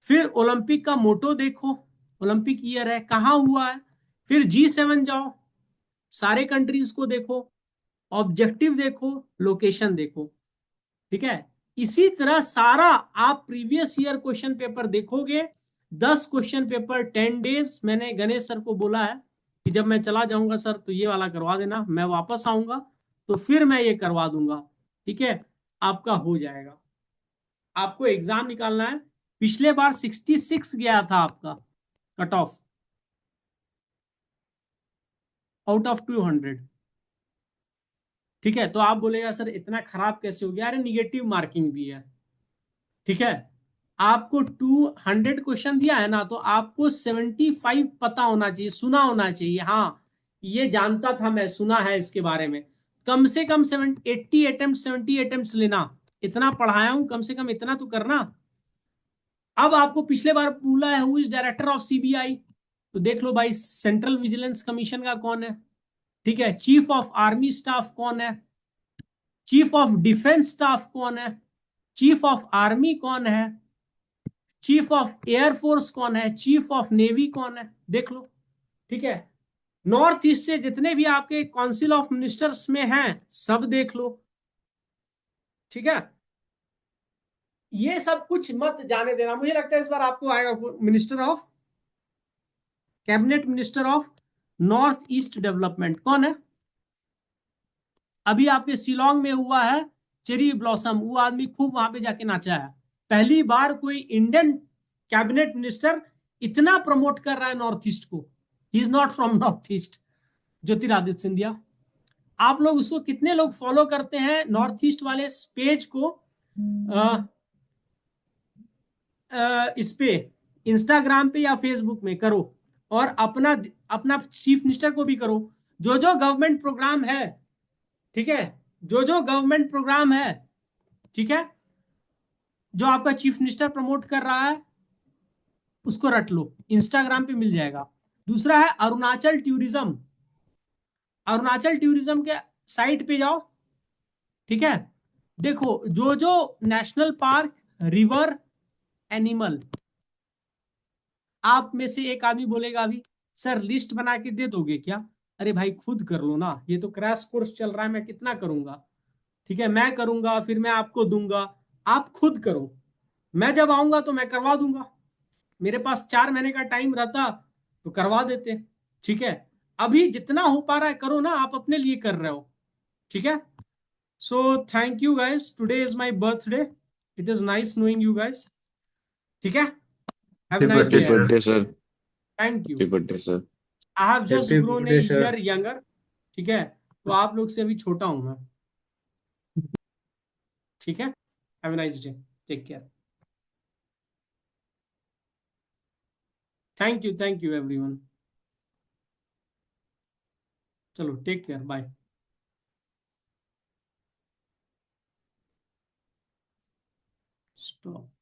फिर ओलंपिक का मोटो देखो, ओलंपिक ईयर है, कहाँ हुआ है। फिर G7 जाओ, सारे कंट्रीज को देखो, ऑब्जेक्टिव देखो, लोकेशन देखो। ठीक है, इसी तरह सारा आप प्रीवियस ईयर क्वेश्चन पेपर देखोगे। 10 क्वेश्चन पेपर 10 डेज। मैंने गणेश सर को बोला है कि जब मैं चला जाऊंगा सर तो ये वाला करवा देना, मैं वापस आऊंगा तो फिर मैं ये करवा दूंगा। ठीक है, आपका हो जाएगा। आपको एग्जाम निकालना है। पिछले बार 66 गया था आपका कट ऑफ, आउट ऑफ 200। ठीक है, तो आप बोलेगा सर इतना खराब कैसे हो गया? अरे निगेटिव मार्किंग भी है। ठीक है, आपको 200 क्वेश्चन दिया है ना, तो आपको 75 पता होना चाहिए, सुना होना चाहिए। हाँ, ये जानता था मैं, सुना है इसके बारे में। कम से कम 80 अटेम्प्ट, 70 अटेम्प्ट लेना। इतना पढ़ाया हूं, कम से कम इतना तो करना। अब आपको पिछले बार बोला है who is director of CBI, तो देख लो भाई, सेंट्रल विजिलेंस कमीशन का कौन है। ठीक है, चीफ ऑफ आर्मी स्टाफ कौन है, चीफ ऑफ डिफेंस स्टाफ कौन है, चीफ ऑफ आर्मी कौन है, चीफ ऑफ एयरफोर्स कौन है, चीफ ऑफ नेवी कौन है, देख लो। ठीक है, नॉर्थ ईस्ट से जितने भी आपके काउंसिल ऑफ मिनिस्टर्स में हैं, सब देख लो। ठीक है, ये सब कुछ मत जाने देना। मुझे लगता है इस बार आपको आएगा minister of, cabinet minister of north east development कौन है। अभी आपके शिलोंग में हुआ है चेरी ब्लॉसम, वो आदमी खूब वहां पे जाके नाचा है। पहली बार कोई इंडियन कैबिनेट मिनिस्टर इतना प्रमोट कर रहा है नॉर्थ ईस्ट को। He is not from north east, Jyotiraditya Scindia. आप लोग उसको कितने लोग फॉलो करते हैं नॉर्थ ईस्ट वाले पेज को? इस पे इंस्टाग्राम पे या फेसबुक में करो, और अपना अपना चीफ मिनिस्टर को भी करो। जो जो गवर्नमेंट प्रोग्राम है, ठीक है, जो जो गवर्नमेंट प्रोग्राम है, ठीक है, जो आपका चीफ मिनिस्टर प्रमोट कर रहा है, उसको रट लो, इंस्टाग्राम पे मिल जाएगा। दूसरा है अरुणाचल टूरिज्म। अरुणाचल टूरिज्म के साइट पे जाओ, ठीक है, देखो जो जो नेशनल पार्क, रिवर, एनिमल। आप में से एक आदमी बोलेगा अभी, सर लिस्ट बना के दे दोगे क्या? अरे भाई खुद कर लो ना, ये तो क्रैश कोर्स चल रहा है, मैं कितना करूंगा? ठीक है, मैं करूंगा फिर मैं आपको दूंगा, आप खुद करो। मैं जब आऊंगा तो मैं करवा दूंगा, मेरे पास 4 महीने का टाइम रहता तो करवा देते। ठीक है, अभी जितना हो पा रहा है करो ना, आप अपने लिए कर रहे हो। ठीक है, so thank you guys, today is my birthday, it is nice knowing you guys. ठीक है, have a happy nice birthday day. Happy sir. Birthday sir. Thank you. Happy birthday sir. I have just happy grown A birthday sir. Year younger. ठीक है, तो आप लोग से अभी छोटा हूं मैं। ठीक है, have a nice day, take care. Thank you everyone. चलो टेक केयर, बाय। स्टॉप।